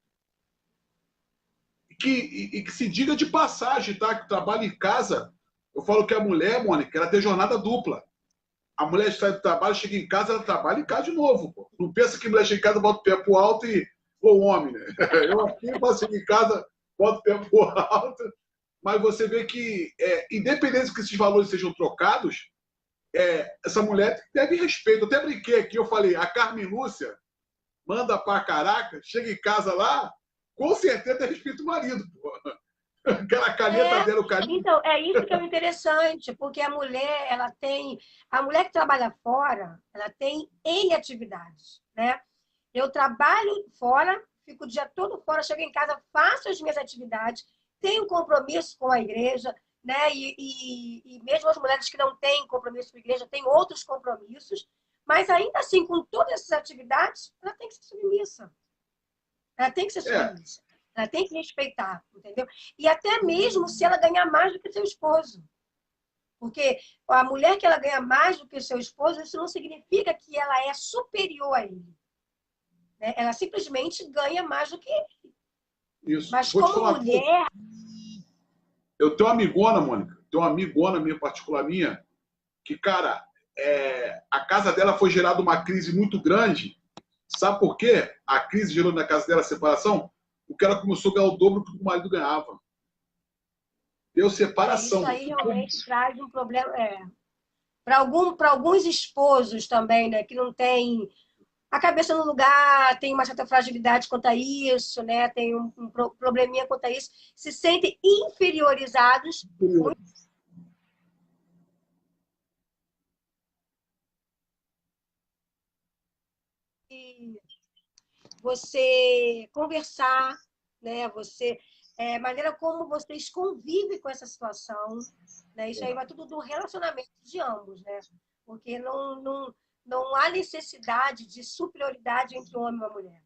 S1: Que se diga de passagem, tá? Que trabalha em casa, eu falo que a mulher, Mônica, ela tem jornada dupla. A mulher sai do trabalho, chega em casa, ela trabalha em casa de novo. Pô. Não pensa que a mulher chega em casa, bota o pé pro alto e... Ou homem, né? Eu aqui faço em casa, boto o pé pro alto. Mas você vê que, independente que esses valores sejam trocados, essa mulher deve respeito. Eu até brinquei aqui, eu falei, a Carmen Lúcia manda pra caraca, chega em casa lá, com certeza tem respeito do marido, pô. Aquela caneta dela, o carinho.
S2: Então, é isso que é interessante, porque a mulher que trabalha fora, ela tem N atividades, né? Eu trabalho fora, fico o dia todo fora, chego em casa, faço as minhas atividades, tenho compromisso com a igreja, né? E mesmo as mulheres que não têm compromisso com a igreja, têm outros compromissos, mas ainda assim, com todas essas atividades, ela tem que ser submissa. Ela tem que ser submissa. Ela tem que respeitar, entendeu? E até mesmo se ela ganhar mais do que o seu esposo. Porque a mulher que ela ganha mais do que o seu esposo, isso não significa que ela é superior a ele. Né? Ela simplesmente ganha mais do que ele.
S1: Isso.
S2: Mas como mulher...
S1: Eu tenho uma amigona, Mônica, minha particular minha, que, cara, a casa dela foi gerada uma crise muito grande. Sabe por quê? A crise gerou na casa dela a separação? Porque ela começou a ganhar o dobro do que o marido ganhava. Deu separação.
S2: Isso aí realmente traz um problema. Para alguns esposos também, né, que não tem a cabeça no lugar, tem uma certa fragilidade quanto a isso, né, tem um probleminha quanto a isso, se sentem inferiorizados. Você conversar, né? Maneira como vocês convivem com essa situação, né? Isso aí vai tudo do relacionamento de ambos, né? Porque não há necessidade de superioridade entre o homem e a mulher,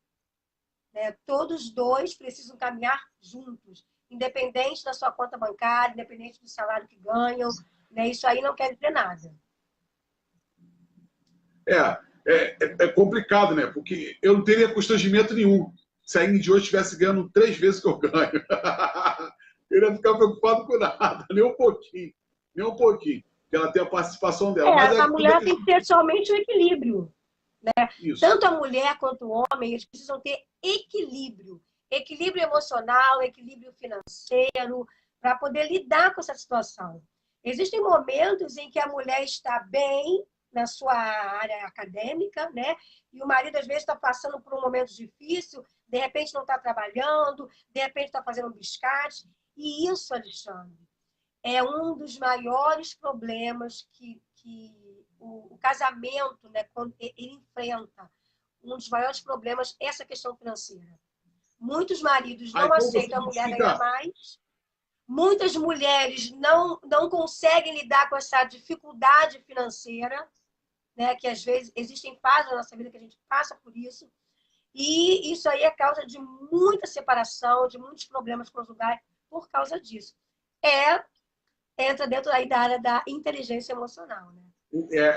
S2: né? Todos dois precisam caminhar juntos, independente da sua conta bancária, independente do salário que ganham, né? Isso aí não quer dizer nada.
S1: É complicado, né? Porque eu não teria constrangimento nenhum se a Ingrid hoje estivesse ganhando 3 vezes o que eu ganho. Eu não ia ficar preocupado com nada, nem um pouquinho. Nem um pouquinho. Porque ela tem a participação dela. Mas
S2: a mulher tem que ter somente o equilíbrio, né?
S1: Isso.
S2: Tanto a mulher quanto o homem, eles precisam ter equilíbrio. Equilíbrio emocional, equilíbrio financeiro, para poder lidar com essa situação. Existem momentos em que a mulher está bem na sua área acadêmica, né? E o marido, às vezes, está passando por um momento difícil, de repente não está trabalhando, de repente está fazendo um biscate. E isso, Alexandre, é um dos maiores problemas que o casamento, né, quando ele enfrenta. Um dos maiores problemas é essa questão financeira. Muitos maridos não aceitam a mulher ganhar mais. Muitas mulheres não conseguem lidar com essa dificuldade financeira, né, que às vezes existem fases da nossa vida que a gente passa por isso. E isso aí é causa de muita separação, de muitos problemas conjugais por causa disso. Entra dentro aí da área da inteligência emocional, né?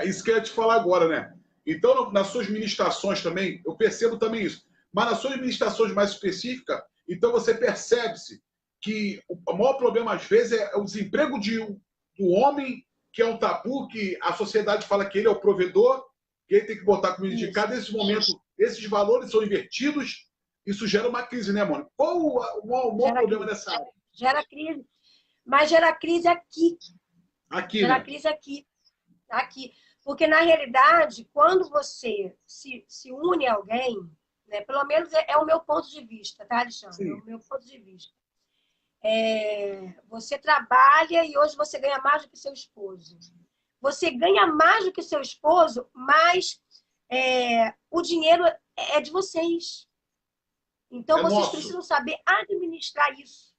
S1: Isso que eu ia te falar agora, né? Então, nas suas ministrações também, eu percebo também isso. Mas nas suas ministrações mais específicas, então você percebe-se que o maior problema, às vezes, é o desemprego do homem, que é um tabu, que a sociedade fala que ele é o provedor, que ele tem que botar comida de casa. Nesse momento, esses valores são invertidos, isso gera uma crise, né, Mônica? Qual o maior problema dessa área?
S2: Gera crise. Mas gera crise aqui. Gera crise aqui. Porque, na realidade, quando você se une a alguém, né, pelo menos é o meu ponto de vista, tá, Alexandre? Sim. É o meu ponto de vista. Você trabalha e hoje você ganha mais do que seu esposo. Você ganha mais do que seu esposo, mas o dinheiro é de vocês. Então, vocês precisam saber administrar isso,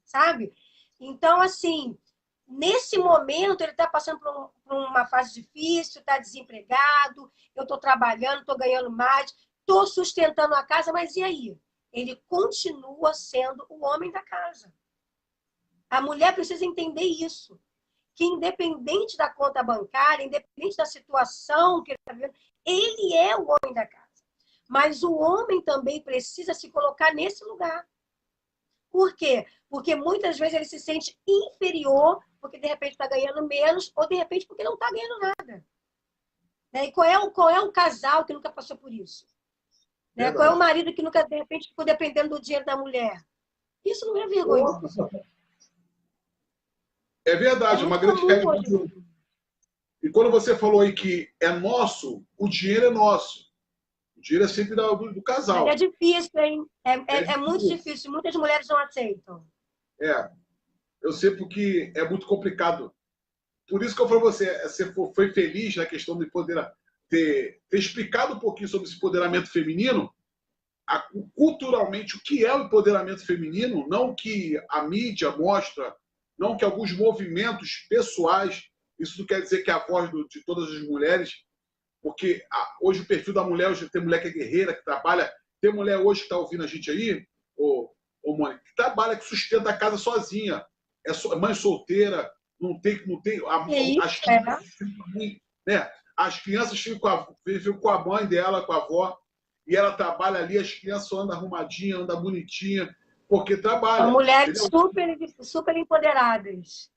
S2: sabe? Então, assim, nesse momento, ele está passando por uma fase difícil, está desempregado, eu estou trabalhando, estou ganhando mais, estou sustentando a casa, mas e aí? Ele continua sendo o homem da casa. A mulher precisa entender isso, que independente da conta bancária, independente da situação que ele está vivendo, ele é o homem da casa. Mas o homem também precisa se colocar nesse lugar. Por quê? Porque muitas vezes ele se sente inferior, porque de repente está ganhando menos, ou de repente porque não está ganhando nada. Né? E qual é o casal que nunca passou por isso? Né? Qual é o marido que nunca, de repente, ficou dependendo do dinheiro da mulher? Isso não é vergonhoso.
S1: É verdade, é uma grande realidade. E quando você falou aí que é nosso, o dinheiro é nosso. O dinheiro é sempre do casal.
S2: Mas é difícil, hein? É muito difícil. Muitas mulheres não aceitam.
S1: Eu sei porque é muito complicado. Por isso que eu falo você foi feliz na questão de poder ter explicado um pouquinho sobre esse empoderamento feminino, culturalmente, o que é o empoderamento feminino, não que a mídia mostra, não que alguns movimentos pessoais, isso não quer dizer que é a voz de todas as mulheres, porque hoje o perfil da mulher, hoje tem mulher que é guerreira, que trabalha, tem mulher hoje que está ouvindo a gente aí, Mônica, que trabalha, que sustenta a casa sozinha, é mãe solteira, não tem as crianças ficam com a mãe dela, com a avó, e ela trabalha ali, as crianças andam arrumadinhas, andam bonitinhas, porque trabalha.
S2: São mulheres super empoderadas.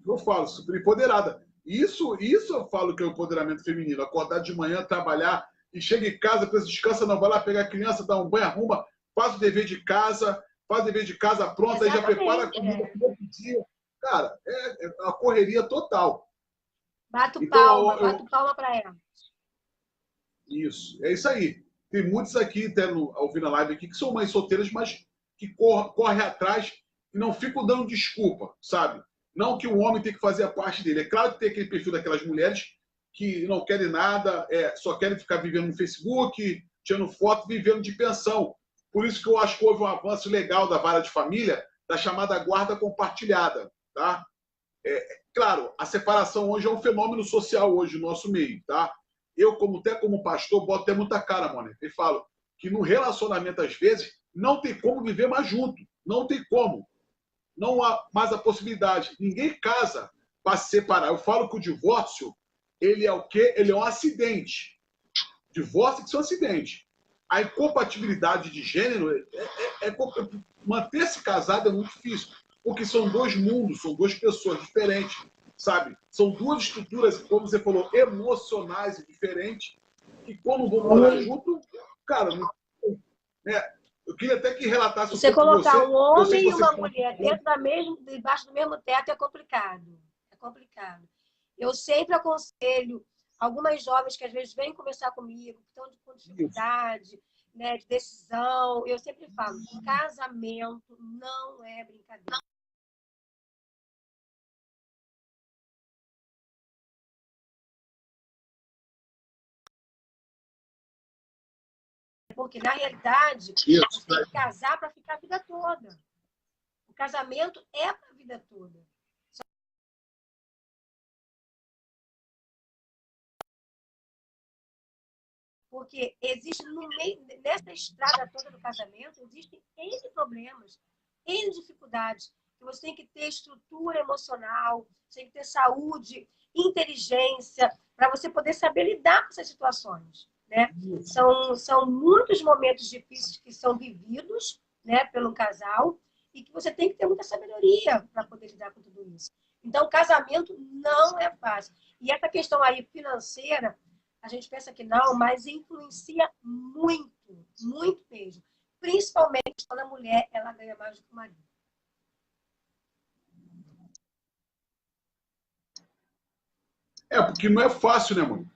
S1: Eu falo, super empoderada. Isso eu falo que é o empoderamento feminino. Acordar de manhã, trabalhar, e chega em casa, depois descansa, não vai lá pegar a criança, dá um banho, arruma, faz o dever de casa, faz dever de casa pronta, aí já prepara a comida no outro dia. Cara, é uma correria total.
S2: Bato
S1: Então,
S2: palma para ela.
S1: Isso, é isso aí. Tem muitos aqui, até ouvindo a live aqui, que são mães solteiras, mas que corre atrás e não ficam dando desculpa, sabe? Não que o homem tem que fazer a parte dele. É claro que tem aquele perfil daquelas mulheres que não querem nada, só querem ficar vivendo no Facebook, tirando foto, vivendo de pensão. Por isso que eu acho que houve um avanço legal da vara de família, da chamada guarda compartilhada, tá? Claro, a separação hoje é um fenômeno social hoje no nosso meio, tá? Eu, até como pastor, boto até muita cara, mano. E falo que no relacionamento, às vezes, não tem como viver mais junto. Não tem como. Não há mais a possibilidade. Ninguém casa para se separar. Eu falo que o divórcio, ele é o quê? Ele é um acidente. Divórcio tem que ser um acidente. A incompatibilidade de gênero, manter-se casado é muito difícil. Porque são dois mundos, são duas pessoas diferentes, sabe? São duas estruturas, como você falou, emocionais e diferentes, que quando vão morar junto, cara, eu queria até que relatasse
S2: você colocar um homem e uma
S1: você...
S2: mulher debaixo do mesmo teto é complicado. É complicado. Eu sempre aconselho algumas jovens que às vezes vêm conversar comigo, que estão com dificuldade, né, de decisão. Eu sempre falo, casamento não é brincadeira. Porque, na realidade, você tem que casar para ficar a vida toda. O casamento é para a vida toda. Porque existe no meio, nessa estrada toda do casamento, existem N problemas, N dificuldades. Que você tem que ter estrutura emocional, você tem que ter saúde, inteligência, para você poder saber lidar com essas situações. Né? São muitos momentos difíceis que são vividos, né, pelo casal e que você tem que ter muita sabedoria para poder lidar com tudo isso. Então, casamento não é fácil. E essa questão aí financeira, a gente pensa que não, mas influencia muito, muito mesmo. Principalmente quando a mulher ela ganha mais do que o marido.
S1: Porque não é fácil, né, mano?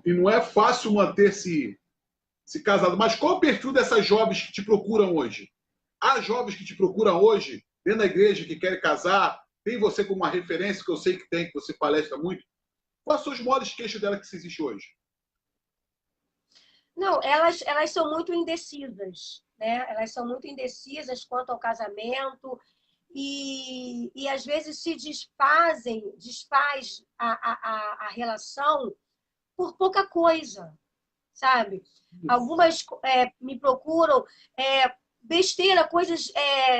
S1: E não é fácil manter-se casado. Mas qual o perfil dessas jovens que te procuram hoje? Há jovens que te procuram hoje, dentro da igreja, que querem casar, tem você como uma referência, que eu sei que tem, que você palestra muito. Quais são os maiores queixos dela que existe hoje?
S2: Não, elas são muito indecisas, né? Elas são muito indecisas quanto ao casamento e às vezes se desfaz a relação por pouca coisa, sabe? Algumas me procuram besteira, coisas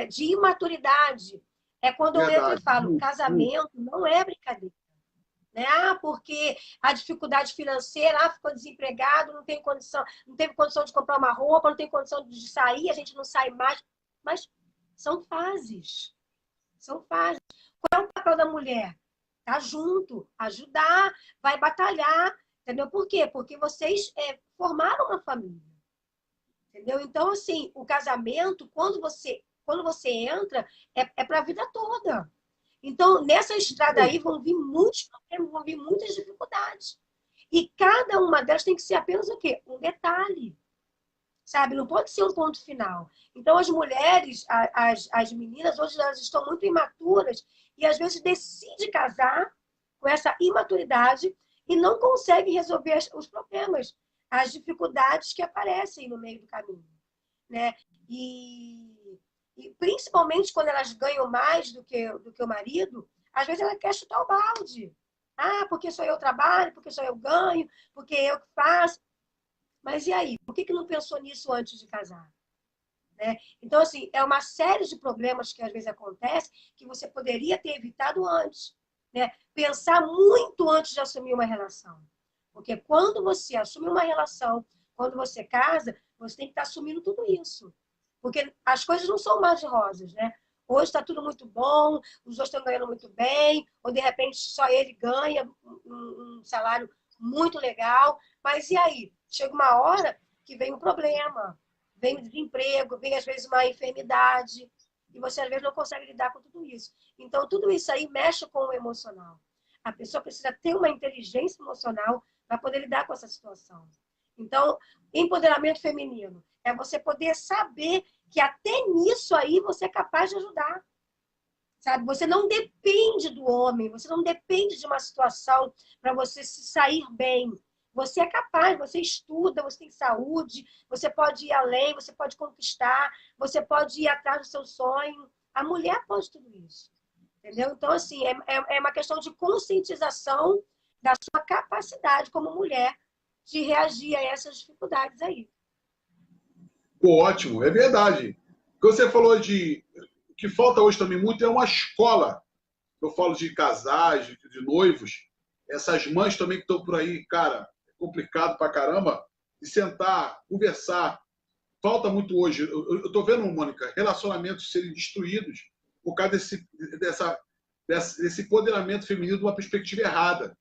S2: de imaturidade. É quando eu entro e falo, casamento não é brincadeira. Né? Porque a dificuldade financeira, ficou desempregado, não tem condição, não teve condição de comprar uma roupa, não tem condição de sair, a gente não sai mais. Mas são fases. São fases. Qual é o papel da mulher? Tá junto, ajudar, vai batalhar. Entendeu? Por quê? Porque vocês formaram uma família. Entendeu? Então, assim, o casamento, quando você entra, é para a vida toda. Então, nessa estrada aí vão vir muitos problemas, vão vir muitas dificuldades. E cada uma delas tem que ser apenas o quê? Um detalhe. Sabe? Não pode ser um ponto final. Então, as mulheres, as meninas, hoje elas estão muito imaturas e às vezes decidem casar com essa imaturidade e não conseguem resolver os problemas, as dificuldades que aparecem no meio do caminho. Né? E principalmente quando elas ganham mais do que o marido, às vezes ela quer chutar o balde. Porque só eu trabalho, porque só eu ganho, porque eu que faço. Mas e aí? Por que não pensou nisso antes de casar? Né? Então, assim, é uma série de problemas que às vezes acontecem que você poderia ter evitado antes. Né? Pensar muito antes de assumir uma relação. Porque quando você assume uma relação, quando você casa, você tem que estar assumindo tudo isso. Porque as coisas não são mais de rosas, né? Hoje está tudo muito bom, os dois estão ganhando muito bem, ou de repente só ele ganha um salário muito legal. Mas e aí? Chega uma hora que vem um problema, vem o desemprego, vem às vezes uma enfermidade, e você às vezes não consegue lidar com tudo isso. Então, tudo isso aí mexe com o emocional. A pessoa precisa ter uma inteligência emocional para poder lidar com essa situação. Então, empoderamento feminino é você poder saber que até nisso aí você é capaz de ajudar. Sabe? Você não depende do homem, você não depende de uma situação para você se sair bem. Você é capaz, você estuda, você tem saúde, você pode ir além, você pode conquistar, você pode ir atrás do seu sonho. A mulher pode tudo isso. Entendeu? Então, assim, é uma questão de conscientização da sua capacidade como mulher de reagir a essas dificuldades aí.
S1: Pô, ótimo, é verdade. O que você falou de... O que falta hoje também muito é uma escola. Eu falo de casais, de noivos. Essas mães também que estão por aí, cara, é complicado pra caramba, de sentar, conversar. Falta muito hoje. Eu estou vendo, Mônica, relacionamentos serem destruídos por causa desse empoderamento feminino de uma perspectiva errada.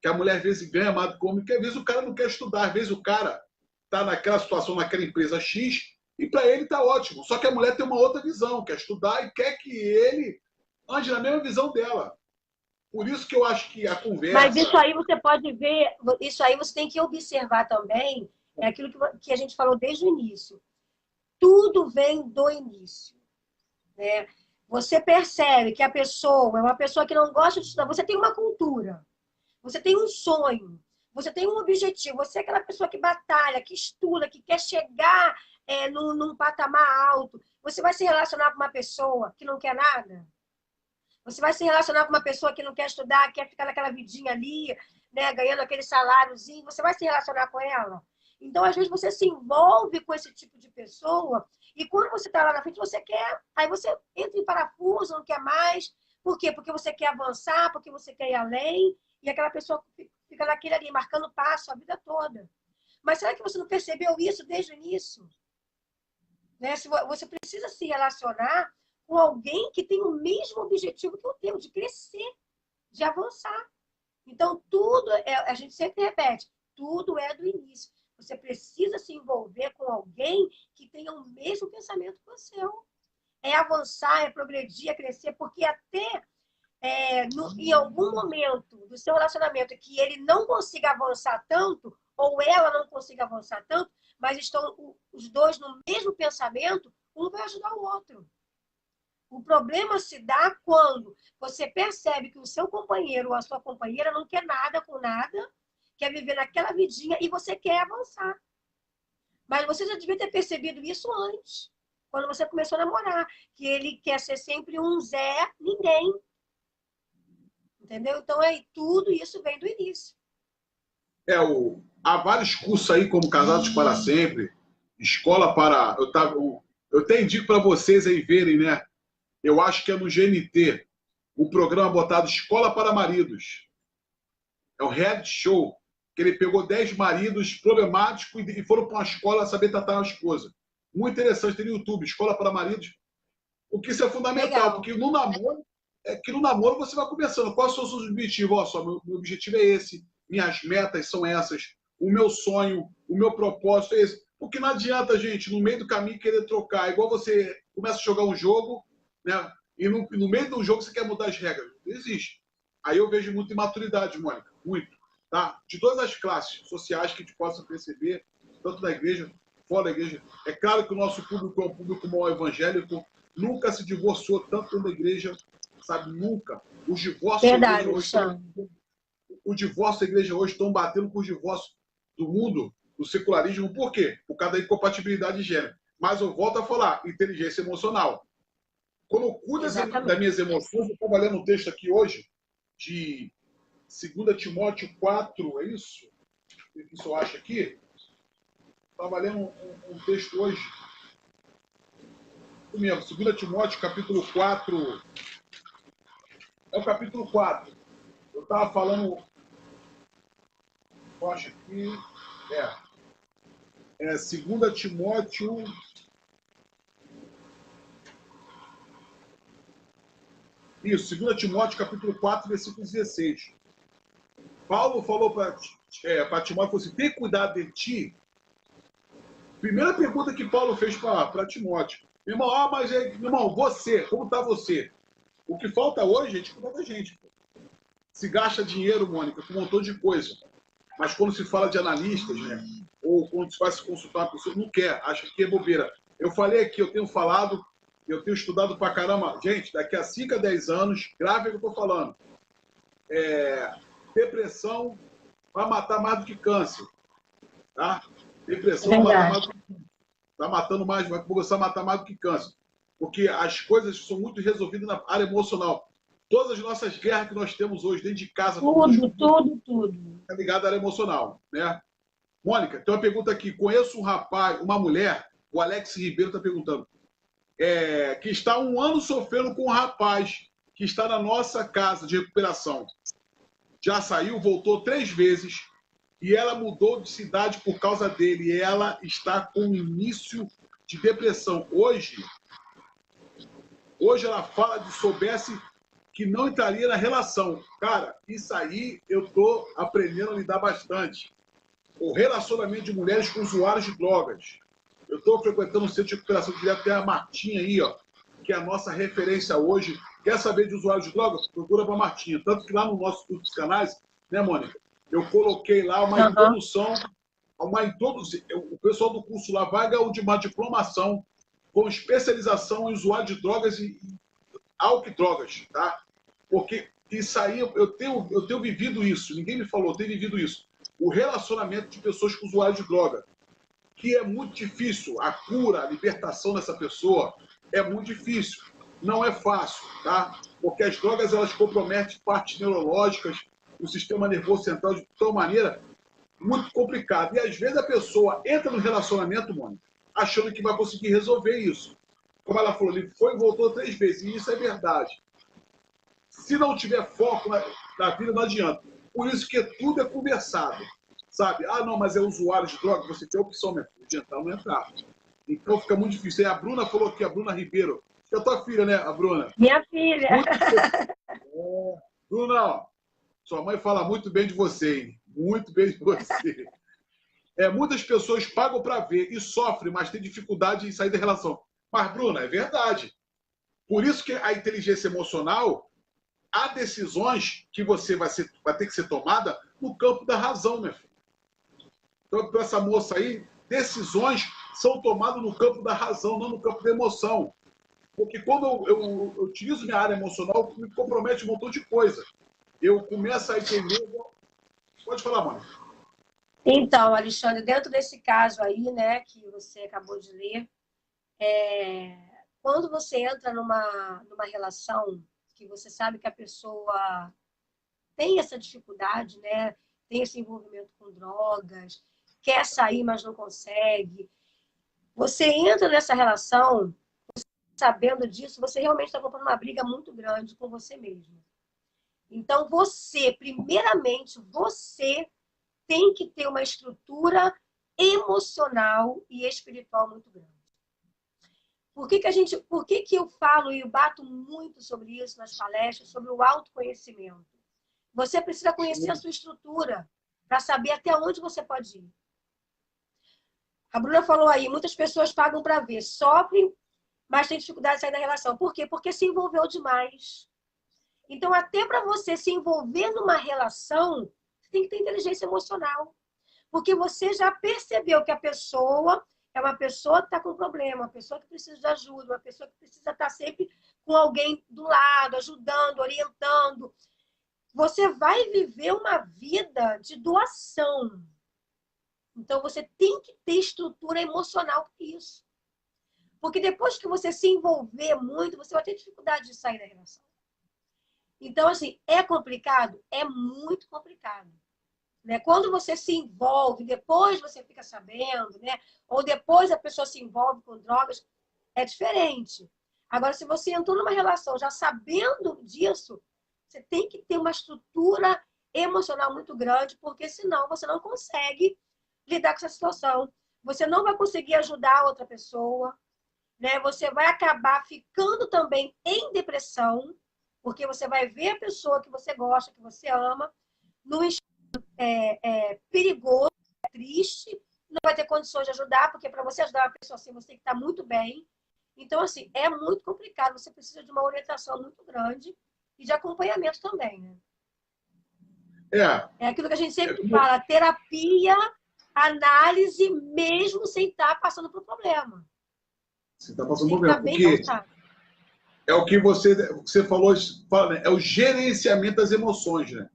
S1: Que a mulher às vezes ganha mais do que o homem, que às vezes o cara não quer estudar, às vezes o cara está naquela situação, naquela empresa X, e para ele está ótimo. Só que a mulher tem uma outra visão, quer estudar e quer que ele ande na mesma visão dela. Por isso que eu acho que a conversa...
S2: Mas isso aí você pode ver, isso aí você tem que observar também, é aquilo que a gente falou desde o início. Tudo vem do início. Né? Você percebe que a pessoa é uma pessoa que não gosta de estudar, você tem uma cultura, você tem um sonho, você tem um objetivo, você é aquela pessoa que batalha, que estuda, que quer chegar num patamar alto. Você vai se relacionar com uma pessoa que não quer nada? Você vai se relacionar com uma pessoa que não quer estudar, quer ficar naquela vidinha ali, né, ganhando aquele saláriozinho? Você vai se relacionar com ela? Então, às vezes, você se envolve com esse tipo de pessoa e quando você está lá na frente, você quer... Aí você entra em parafuso, não quer mais. Por quê? Porque você quer avançar, porque você quer ir além. E aquela pessoa fica naquele ali, marcando passo a vida toda. Mas será que você não percebeu isso desde o início? Né? Você precisa se relacionar com alguém que tem o mesmo objetivo que o teu, de crescer, de avançar. Então, tudo, a gente sempre repete, tudo é do início. Você precisa se envolver com alguém que tenha o mesmo pensamento que o seu. É avançar, é progredir, é crescer, porque até em algum momento do seu relacionamento que ele não consiga avançar tanto, ou ela não consiga avançar tanto, mas estão os dois no mesmo pensamento, um vai ajudar o outro. O problema se dá quando você percebe que o seu companheiro ou a sua companheira não quer nada com nada, quer viver naquela vidinha e você quer avançar. Mas você já devia ter percebido isso antes, quando você começou a namorar, que ele quer ser sempre um Zé Ninguém. Entendeu? Então, tudo isso vem do início.
S1: Há vários cursos aí, como Casados para Sempre, Escola para... Eu até indico para vocês aí verem, né? Eu acho que é no GNT, o programa botado Escola para Maridos. É o reality show, que ele pegou 10 maridos problemáticos e foram para uma escola saber tratar uma esposa. Muito interessante, tem no YouTube, Escola para Maridos. O que isso é fundamental, legal. Porque no namoro você vai começando. Quais são os seus objetivos? Olha só, meu objetivo é esse, minhas metas são essas, o meu sonho, o meu propósito é esse. Porque não adianta, gente, no meio do caminho querer trocar. É igual você começa a jogar um jogo, né? E no meio do jogo você quer mudar as regras. Não existe. Aí eu vejo muita imaturidade, Mônica. Muito. Tá? De todas as classes sociais que a gente possa perceber, tanto da igreja, fora da igreja. É claro que o nosso público é um público mal evangélico, nunca se divorciou tanto dentro da igreja, sabe? Nunca. Os divórcios da igreja hoje o divórcio da igreja hoje estão batendo com os divórcios do mundo, do secularismo. Por quê? Por causa da incompatibilidade de gênero. Mas eu volto a falar, inteligência emocional. Quando eu cuido das minhas emoções, eu estou lendo um texto aqui hoje de 2 Timóteo 4, é isso? O que eu acho aqui? Estava lendo um texto hoje. Isso mesmo, 2 Timóteo, capítulo 4. É o capítulo 4. Eu estava falando. Eu acho que. É 2 Timóteo. Isso, 2 Timóteo, capítulo 4, versículo 16. Paulo falou para Timóteo, falou assim, tem cuidado de ti, Primeira pergunta que Paulo fez para Timóteo. Meu irmão, meu irmão, você, como está você? O que falta hoje é cuidar da gente. Se gasta dinheiro, Mônica, com um montão de coisa. Mas quando se fala de analistas, né? Ou quando se vai se consultar uma pessoa, não quer, acha que é bobeira. Eu falei aqui, eu tenho falado, eu tenho estudado pra caramba. Gente, daqui a 5 a 10 anos, grave o que eu tô falando. Depressão vai matar mais do que câncer. Tá? Depressão vai matar mais do que câncer. Está matando mais, vai começar a matar mais do que câncer. Porque as coisas são muito resolvidas na área emocional. Todas as nossas guerras que nós temos hoje dentro de casa...
S2: Tudo.
S1: Está ligado à área emocional, né? Mônica, tem uma pergunta aqui. Conheço um rapaz, uma mulher, o Alex Ribeiro está perguntando, que está há 1 ano sofrendo com um rapaz que está na nossa casa de recuperação. Já saiu, voltou 3 vezes e ela mudou de cidade por causa dele. E ela está com início de depressão. Hoje ela fala de soubesse que não entraria na relação. Cara, isso aí eu estou aprendendo a lidar bastante. O relacionamento de mulheres com usuários de drogas. Eu estou frequentando um centro de recuperação direto, tem a Martinha aí, ó, que é a nossa referência hoje. Quer saber de usuários de drogas? Procura para a Martinha. Tanto que lá no nosso curso dos canais, né, Mônica? Eu coloquei lá uma introdução, o pessoal do curso lá vai ganhar uma diplomação com especialização em usuário de drogas e álcool e drogas, tá? Porque isso aí, eu tenho vivido isso, ninguém me falou, eu tenho vivido isso. O relacionamento de pessoas com usuário de droga, que é muito difícil, a cura, a libertação dessa pessoa é muito difícil, não é fácil, tá? Porque as drogas, elas comprometem partes neurológicas, o sistema nervoso central de tal maneira muito complicada. E às vezes a pessoa entra no relacionamento, mano, achando que vai conseguir resolver isso. Como ela falou, ele foi e voltou 3 vezes, e isso é verdade. Se não tiver foco na vida, não adianta. Por isso que tudo é conversado, sabe? Ah, não, mas é usuário de droga, você tem a opção, né? De entrar ou não entrar. Então fica muito difícil. E a Bruna falou aqui, a Bruna Ribeiro, que é a tua filha, né, a Bruna?
S2: Minha filha.
S1: Bruna, ó, sua mãe fala muito bem de você, hein? Muito bem de você. Muitas pessoas pagam para ver e sofrem, mas têm dificuldade em sair da relação. Mas, Bruna, é verdade. Por isso que a inteligência emocional, há decisões que você vai ter que ser tomada no campo da razão, meu filho. Então, para essa moça aí, decisões são tomadas no campo da razão, não no campo da emoção. Porque quando eu utilizo minha área emocional, me compromete um montão de coisa. Eu começo a entender... Pode falar, mano.
S2: Então, Alexandre, dentro desse caso aí, né, que você acabou de ler, quando você entra numa relação que você sabe que a pessoa tem essa dificuldade, né, tem esse envolvimento com drogas, quer sair, mas não consegue, você entra nessa relação, sabendo disso, você realmente está comprando uma briga muito grande com você mesmo. Então, primeiramente, você tem que ter uma estrutura emocional e espiritual muito grande. Por que eu falo e eu bato muito sobre isso nas palestras, sobre o autoconhecimento? Você precisa conhecer a sua estrutura para saber até onde você pode ir. A Bruna falou aí, muitas pessoas pagam para ver, sofrem, mas têm dificuldade de sair da relação. Por quê? Porque se envolveu demais. Então, até para você se envolver numa relação, você tem que ter inteligência emocional. Porque você já percebeu que a pessoa é uma pessoa que está com problema, uma pessoa que precisa de ajuda, uma pessoa que precisa estar sempre com alguém do lado, ajudando, orientando. Você vai viver uma vida de doação. Então, você tem que ter estrutura emocional para isso. Porque depois que você se envolver muito, você vai ter dificuldade de sair da relação. Então, assim, é complicado? É muito complicado. Né? Quando você se envolve, depois você fica sabendo, né? Ou depois a pessoa se envolve com drogas, é diferente. Agora, se você entrou numa relação já sabendo disso, você tem que ter uma estrutura emocional muito grande, porque senão você não consegue lidar com essa situação. Você não vai conseguir ajudar a outra pessoa, né? Você vai acabar ficando também em depressão, porque você vai ver a pessoa que você gosta, que você ama, num perigoso, triste, não vai ter condições de ajudar, porque para você ajudar uma pessoa assim, você tem que estar muito bem. Então, assim, é muito complicado. Você precisa de uma orientação muito grande e de acompanhamento também, né? É aquilo que a gente sempre fala, terapia, análise, mesmo sem estar passando por problema.
S1: Você está passando por problema, porque é o que você falou, né? É o gerenciamento das emoções, né?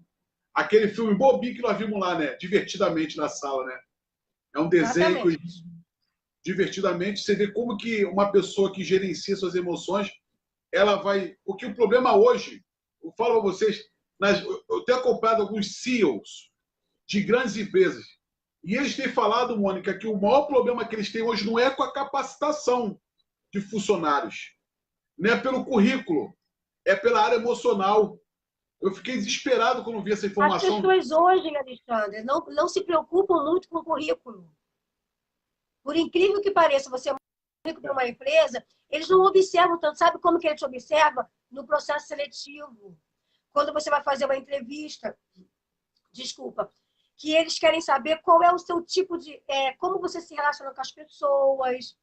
S1: Aquele filme bobinho que nós vimos lá, né? Divertidamente na sala, né? É um desenho que, divertidamente, você vê como que uma pessoa que gerencia suas emoções, ela vai... Porque o problema hoje, eu falo para vocês, eu tenho acompanhado alguns CEOs de grandes empresas, e eles têm falado, Mônica, que o maior problema que eles têm hoje não é com a capacitação de funcionários, não é pelo currículo, é pela área emocional. Eu fiquei desesperado quando vi essa informação.
S2: As pessoas hoje, Alexandre, não se preocupam muito com o currículo. Por incrível que pareça, você é um currículo para uma empresa, eles não observam tanto. Sabe como que eles observam? No processo seletivo. Quando você vai fazer uma entrevista, desculpa, que eles querem saber qual é o seu tipo de... como você se relaciona com as pessoas,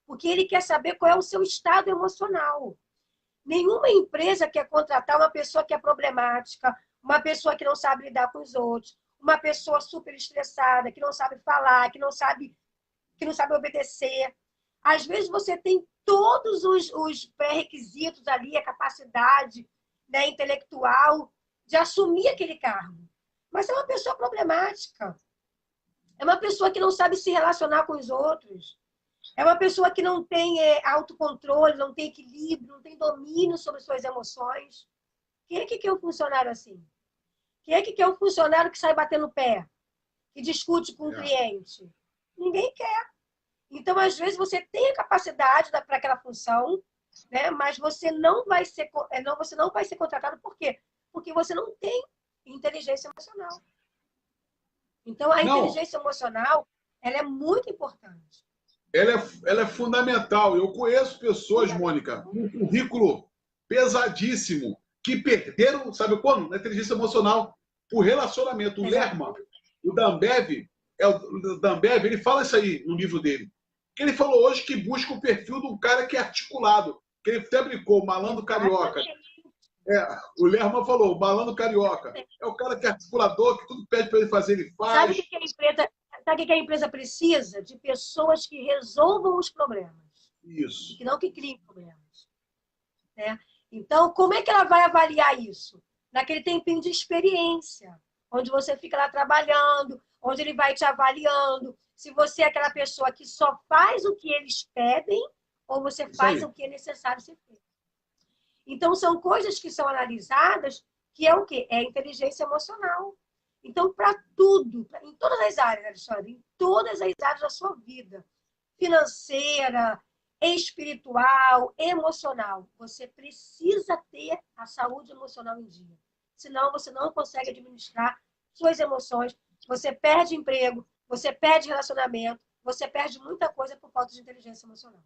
S2: porque ele quer saber qual é o seu estado emocional. Nenhuma empresa quer contratar uma pessoa que é problemática, uma pessoa que não sabe lidar com os outros, uma pessoa super estressada, que não sabe falar, que não sabe obedecer. Às vezes você tem todos os pré-requisitos ali, a capacidade, né, intelectual de assumir aquele cargo. Mas é uma pessoa problemática. É uma pessoa que não sabe se relacionar com os outros. É uma pessoa que não tem autocontrole, não tem equilíbrio, não tem domínio sobre suas emoções. Quem é que quer um funcionário assim? Quem é que quer um funcionário que sai batendo pé? Que discute com o cliente? Ninguém quer. Então, às vezes, você tem a capacidade para aquela função, né? Mas você não vai ser contratado. Por quê? Porque você não tem inteligência emocional. Então, a inteligência emocional, ela é muito importante.
S1: Ela é fundamental. Eu conheço pessoas, Mônica, com um currículo pesadíssimo, que perderam, sabe quando? Na inteligência emocional, por relacionamento. O Lerman, o Dambev, ele fala isso aí no livro dele. Que ele falou hoje que busca o perfil de um cara que é articulado. Que ele até brincou, malandro carioca. O Lerman falou, o malandro carioca. É o cara que é articulador, que tudo pede para ele fazer, ele faz.
S2: Sabe o que a empresa precisa? De pessoas que resolvam os problemas.
S1: Isso.
S2: Que não que criem problemas. Né? Então, como é que ela vai avaliar isso? Naquele tempinho de experiência, onde você fica lá trabalhando, onde ele vai te avaliando, se você é aquela pessoa que só faz o que eles pedem ou você faz o que é necessário ser feito. Então, são coisas que são analisadas, que é o quê? É a inteligência emocional. Então, para tudo, em todas as áreas, Alexandre, em todas as áreas da sua vida, financeira, espiritual, emocional, você precisa ter a saúde emocional em dia. Senão, você não consegue administrar suas emoções, você perde emprego, você perde relacionamento, você perde muita coisa por falta de inteligência emocional.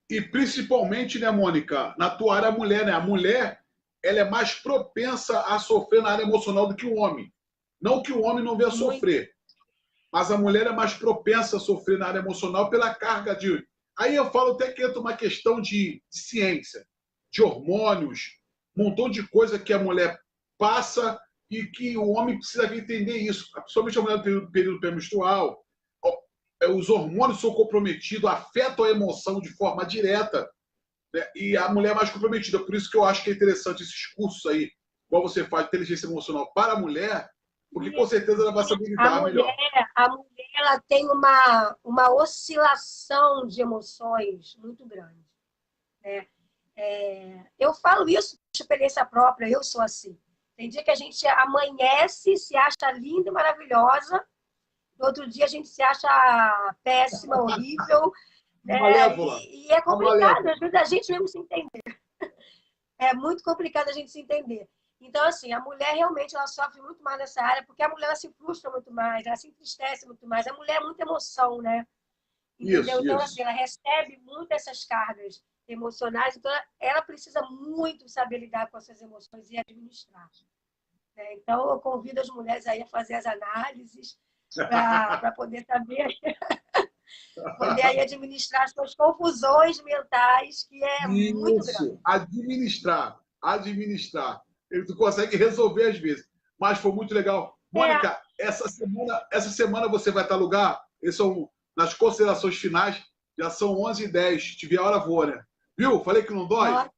S1: E principalmente, né, Mônica, na tua área, a mulher, né? A mulher, ela é mais propensa a sofrer na área emocional do que o homem. Não que o homem não venha sofrer, mas a mulher é mais propensa a sofrer na área emocional pela carga de... Aí eu falo até que entra uma questão de ciência, de hormônios, um montão de coisa que a mulher passa e que o homem precisa entender isso. Principalmente a mulher no período pré-menstrual. Os hormônios são comprometidos, afetam a emoção de forma direta, né? E a mulher é mais comprometida. Por isso que eu acho que é interessante esses cursos aí, igual você faz, inteligência emocional para a mulher, porque com certeza ela vai saber lidar melhor.
S2: A mulher ela tem uma oscilação de emoções muito grande. Né? Eu falo isso por experiência própria, eu sou assim. Tem dia que a gente amanhece, se acha linda e maravilhosa, no outro dia a gente se acha péssima, horrível. Né? E é complicado, às vezes a gente mesmo se entender. É muito complicado a gente se entender. Então, assim, a mulher realmente ela sofre muito mais nessa área, porque a mulher ela se frustra muito mais, ela se entristece muito mais. A mulher é muita emoção, né? Entendeu? Então, assim, ela recebe muito essas cargas emocionais, então ela precisa muito saber lidar com essas emoções e administrar. Né? Então, eu convido as mulheres aí a fazer as análises, para poder saber, poder aí administrar suas confusões mentais, que é muito grande.
S1: Isso, administrar, administrar. Tu consegue resolver às vezes, mas foi muito legal.
S2: É,
S1: Mônica, essa semana você vai estar no lugar? Essas são nas considerações finais, já são 11h10. Se tiver hora, vou, né? Viu? Falei que não dói?
S2: nossa,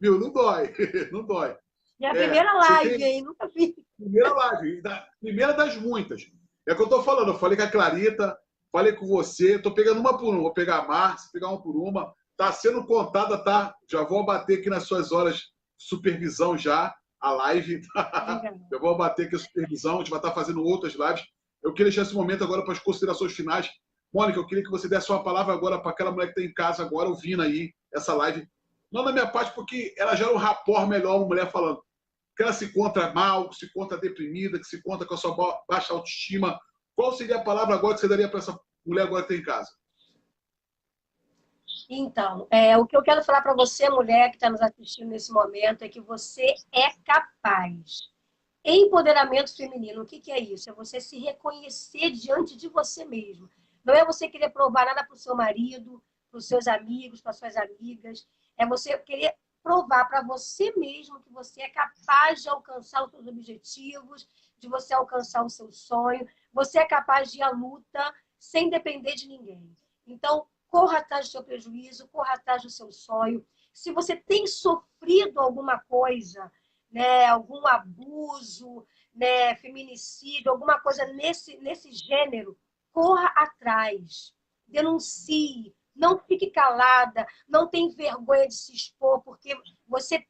S1: Viu? Não dói, não dói.
S2: minha
S1: É,
S2: primeira
S1: você
S2: live,
S1: tem
S2: hein? Nunca vi.
S1: primeira live, primeira das muitas. É o que eu tô falando, eu falei com a Clarita, falei com você, tô pegando uma por uma, vou pegar a Márcia, pegar uma por uma. Tá sendo contada, tá? Já vou abater aqui nas suas horas de supervisão já, a live.
S2: Legal.
S1: Eu vou abater aqui a supervisão, a gente vai estar fazendo outras lives. Eu queria deixar esse momento agora para as considerações finais. Mônica, eu queria que você desse uma palavra agora para aquela mulher que está em casa agora, ouvindo aí essa live. Não da minha parte, porque ela gera um rapport melhor, uma mulher falando que ela se encontra mal, que se encontra deprimida, que se encontra com a sua baixa autoestima. Qual seria a palavra agora que você daria para essa mulher agora que está em casa?
S2: Então, o que eu quero falar para você, mulher que está nos assistindo nesse momento, é que você é capaz. Empoderamento feminino, o que que é isso? É você se reconhecer diante de você mesmo. Não é você querer provar nada para o seu marido, para os seus amigos, para suas amigas. É você querer provar para você mesmo que você é capaz de alcançar os seus objetivos, de você alcançar o seu sonho. Você é capaz de ir à luta sem depender de ninguém. Então, corra atrás do seu prejuízo, corra atrás do seu sonho. Se você tem sofrido alguma coisa, né, algum abuso, né, feminicídio, alguma coisa nesse gênero, corra atrás, denuncie, não fique calada, não tem vergonha de se expor, porque você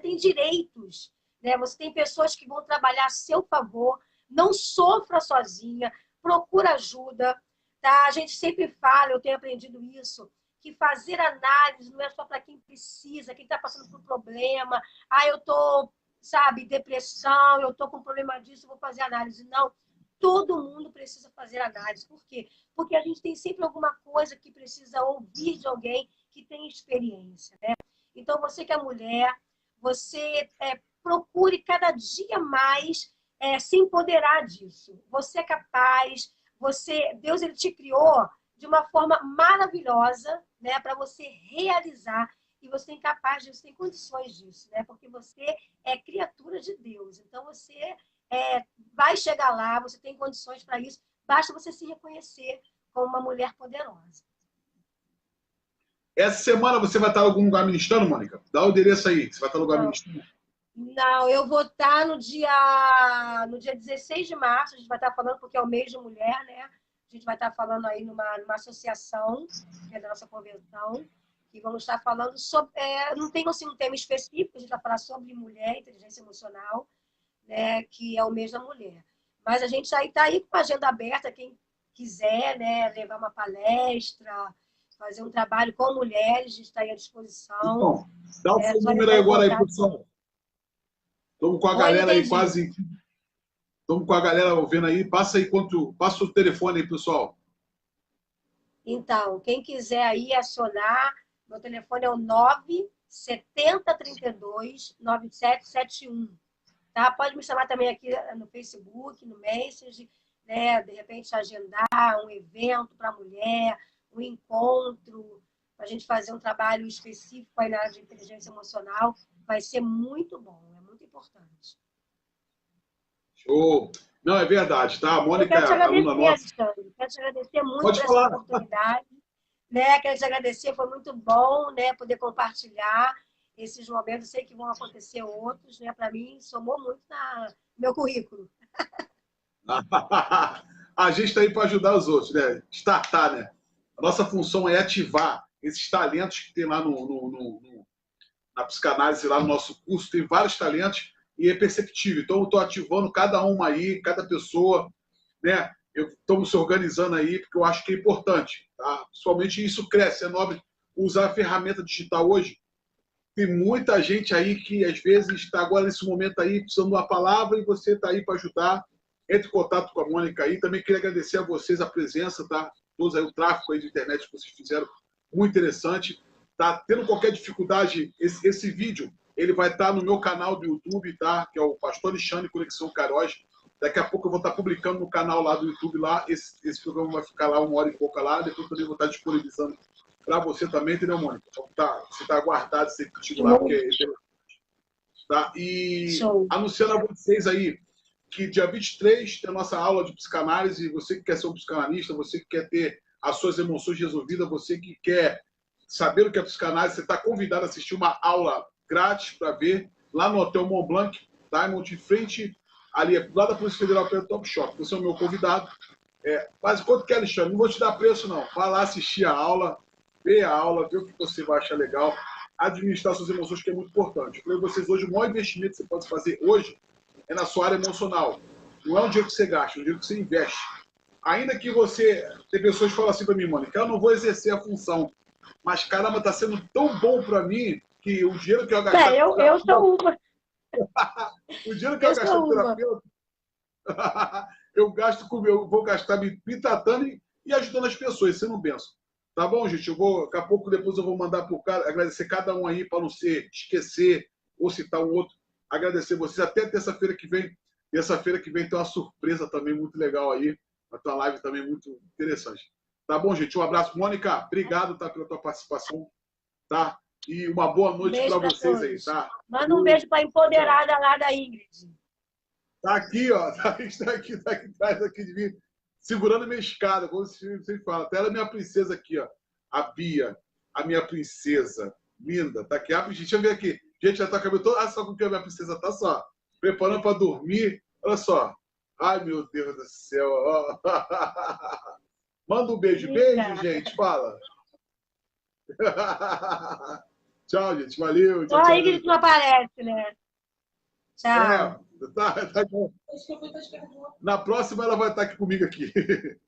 S2: tem direitos, né? Você tem pessoas que vão trabalhar a seu favor, não sofra sozinha, procura ajuda, tá? A gente sempre fala, eu tenho aprendido isso, que fazer análise não é só para quem precisa, quem está passando por problema. Ah, eu tô, sabe, depressão, eu tô com problema disso, vou fazer análise. Não, todo mundo precisa fazer análise. Por quê? Porque a gente tem sempre alguma coisa que precisa ouvir de alguém que tem experiência, né? Então, você que é mulher, você procure cada dia mais se empoderar disso. Você é capaz, Deus ele te criou de uma forma maravilhosa, né, para você realizar, e você é capaz disso, tem condições disso, né? Porque você é criatura de Deus. Então você vai chegar lá, você tem condições para isso, basta você se reconhecer como uma mulher poderosa.
S1: Essa semana você vai estar em algum lugar ministrando, Mônica? Dá o endereço aí, você vai estar em lugar
S2: Não,
S1: ministrando.
S2: não, eu vou estar no dia 16 de março, a gente vai estar falando, porque é o mês de mulher, né? A gente vai estar falando aí numa associação, que é da nossa convenção, e vamos estar falando sobre. Não tem assim, um tema específico, a gente vai falar sobre mulher, inteligência emocional, né? Que é o mês da mulher. Mas a gente aí está aí com a agenda aberta, quem quiser, né, levar uma palestra, fazer um trabalho com mulheres, a gente está aí à disposição.
S1: Então, dá o
S2: É
S1: seu
S2: só
S1: número
S2: entrar
S1: aí
S2: em
S1: agora aí,
S2: contato.
S1: produção. Estamos com a
S2: Oi, não
S1: galera aí
S2: entendi.
S1: quase. Estamos com a galera ouvindo aí. Passa o telefone aí, pessoal.
S2: Então, quem quiser aí acionar, meu telefone é o 97032-9771. Tá? Pode me chamar também aqui no Facebook, no Messenger, né? De repente agendar um evento para mulher, um encontro, para a gente fazer um trabalho específico aí na área de inteligência emocional. Vai ser muito bom, é muito importante.
S1: Show. Não, é verdade, tá? A
S2: Eu
S1: Mônica
S2: quero te
S1: é aluna
S2: agradecer,
S1: nossa.
S2: Alexandre. Quero te agradecer muito
S1: Pode
S2: por essa
S1: falar.
S2: oportunidade. Né? Quero te agradecer, foi muito bom, né, poder compartilhar esses momentos. Sei que vão acontecer outros, né? Para mim, somou muito no meu currículo.
S1: A gente está aí para ajudar os outros, né? Startar, né? A nossa função é ativar esses talentos que tem lá na psicanálise, lá no nosso curso. Tem vários talentos e é perceptível. Então, eu estou ativando cada uma aí, cada pessoa, né? Estamos se organizando aí, porque eu acho que é importante. Tá? Principalmente isso cresce, é nobre usar a ferramenta digital hoje. Tem muita gente aí que, às vezes, está agora nesse momento aí, precisando de uma palavra, e você está aí para ajudar. Entre em contato com a Mônica aí. Também queria agradecer a vocês a presença, tá? Todos aí, o tráfego aí de internet que vocês fizeram, muito interessante. Tá tendo qualquer dificuldade, esse vídeo, ele vai estar no meu canal do YouTube, tá? Que é o Pastor Alexandre Conexão Queiroz. Daqui a pouco eu vou estar publicando no canal lá do YouTube, lá, esse programa vai ficar lá 1 hora e pouca lá, depois também vou estar disponibilizando para você também, entendeu, Mônica? Então, você está guardado esse artigo lá, porque é interessante. Tá? E anunciando a vocês aí que dia 23 tem a nossa aula de psicanálise. Você que quer ser um psicanalista, você que quer ter as suas emoções resolvidas, você que quer saber o que é psicanálise, você está convidado a assistir uma aula grátis para ver lá no Hotel Mont Blanc, Diamond, em frente, ali, lá da Polícia Federal, pelo Top Shop. Você é o meu convidado. Mas quanto que é, Alexandre? Não vou te dar preço, não. Vai lá assistir a aula, ver o que você vai achar legal. Administrar suas emoções, que é muito importante. Eu falei para vocês hoje, o maior investimento que você pode fazer hoje é na sua área emocional. Não é um dinheiro que você gasta, é um dinheiro que você investe. Ainda que você... Tem pessoas que falam assim para mim, Mônica, eu não vou exercer a função. Mas, caramba, está sendo tão bom para mim que o dinheiro que eu gastar...
S2: Eu sou uma.
S1: O dinheiro que eu gastar com terapeuta, eu gasto com eu vou gastar me tratando e ajudando as pessoas, sendo um benção. Tá bom, gente? Daqui a pouco depois eu vou mandar para o cara, agradecer cada um aí para não esquecer ou citar um outro. Agradecer vocês até terça-feira que vem. Terça-feira que vem tem uma surpresa também muito legal aí. A tua live também muito interessante. Tá bom, gente? Um abraço. Mônica, obrigado, tá, pela tua participação. Tá? E uma boa noite para vocês aí, tá?
S2: Manda um beijo para a empoderada lá da Ingrid.
S1: Tá aqui, ó. Tá aqui atrás aqui de mim, segurando minha escada, como você fala. Até ela é minha princesa aqui, ó. A Bia, a minha princesa. Linda. Tá aqui. Gente, deixa eu ver aqui. Gente, já tá cabelo todo. Ah, só com que a minha princesa tá só. Preparando para dormir. Olha só. Ai, meu Deus do céu. Manda um beijo. Beijo, gente. Fala. Tchau, gente. Valeu.
S2: Só a Ingrid não aparece, né? Tchau.
S1: Tá bom. Na próxima ela vai estar aqui comigo aqui.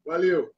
S1: Valeu.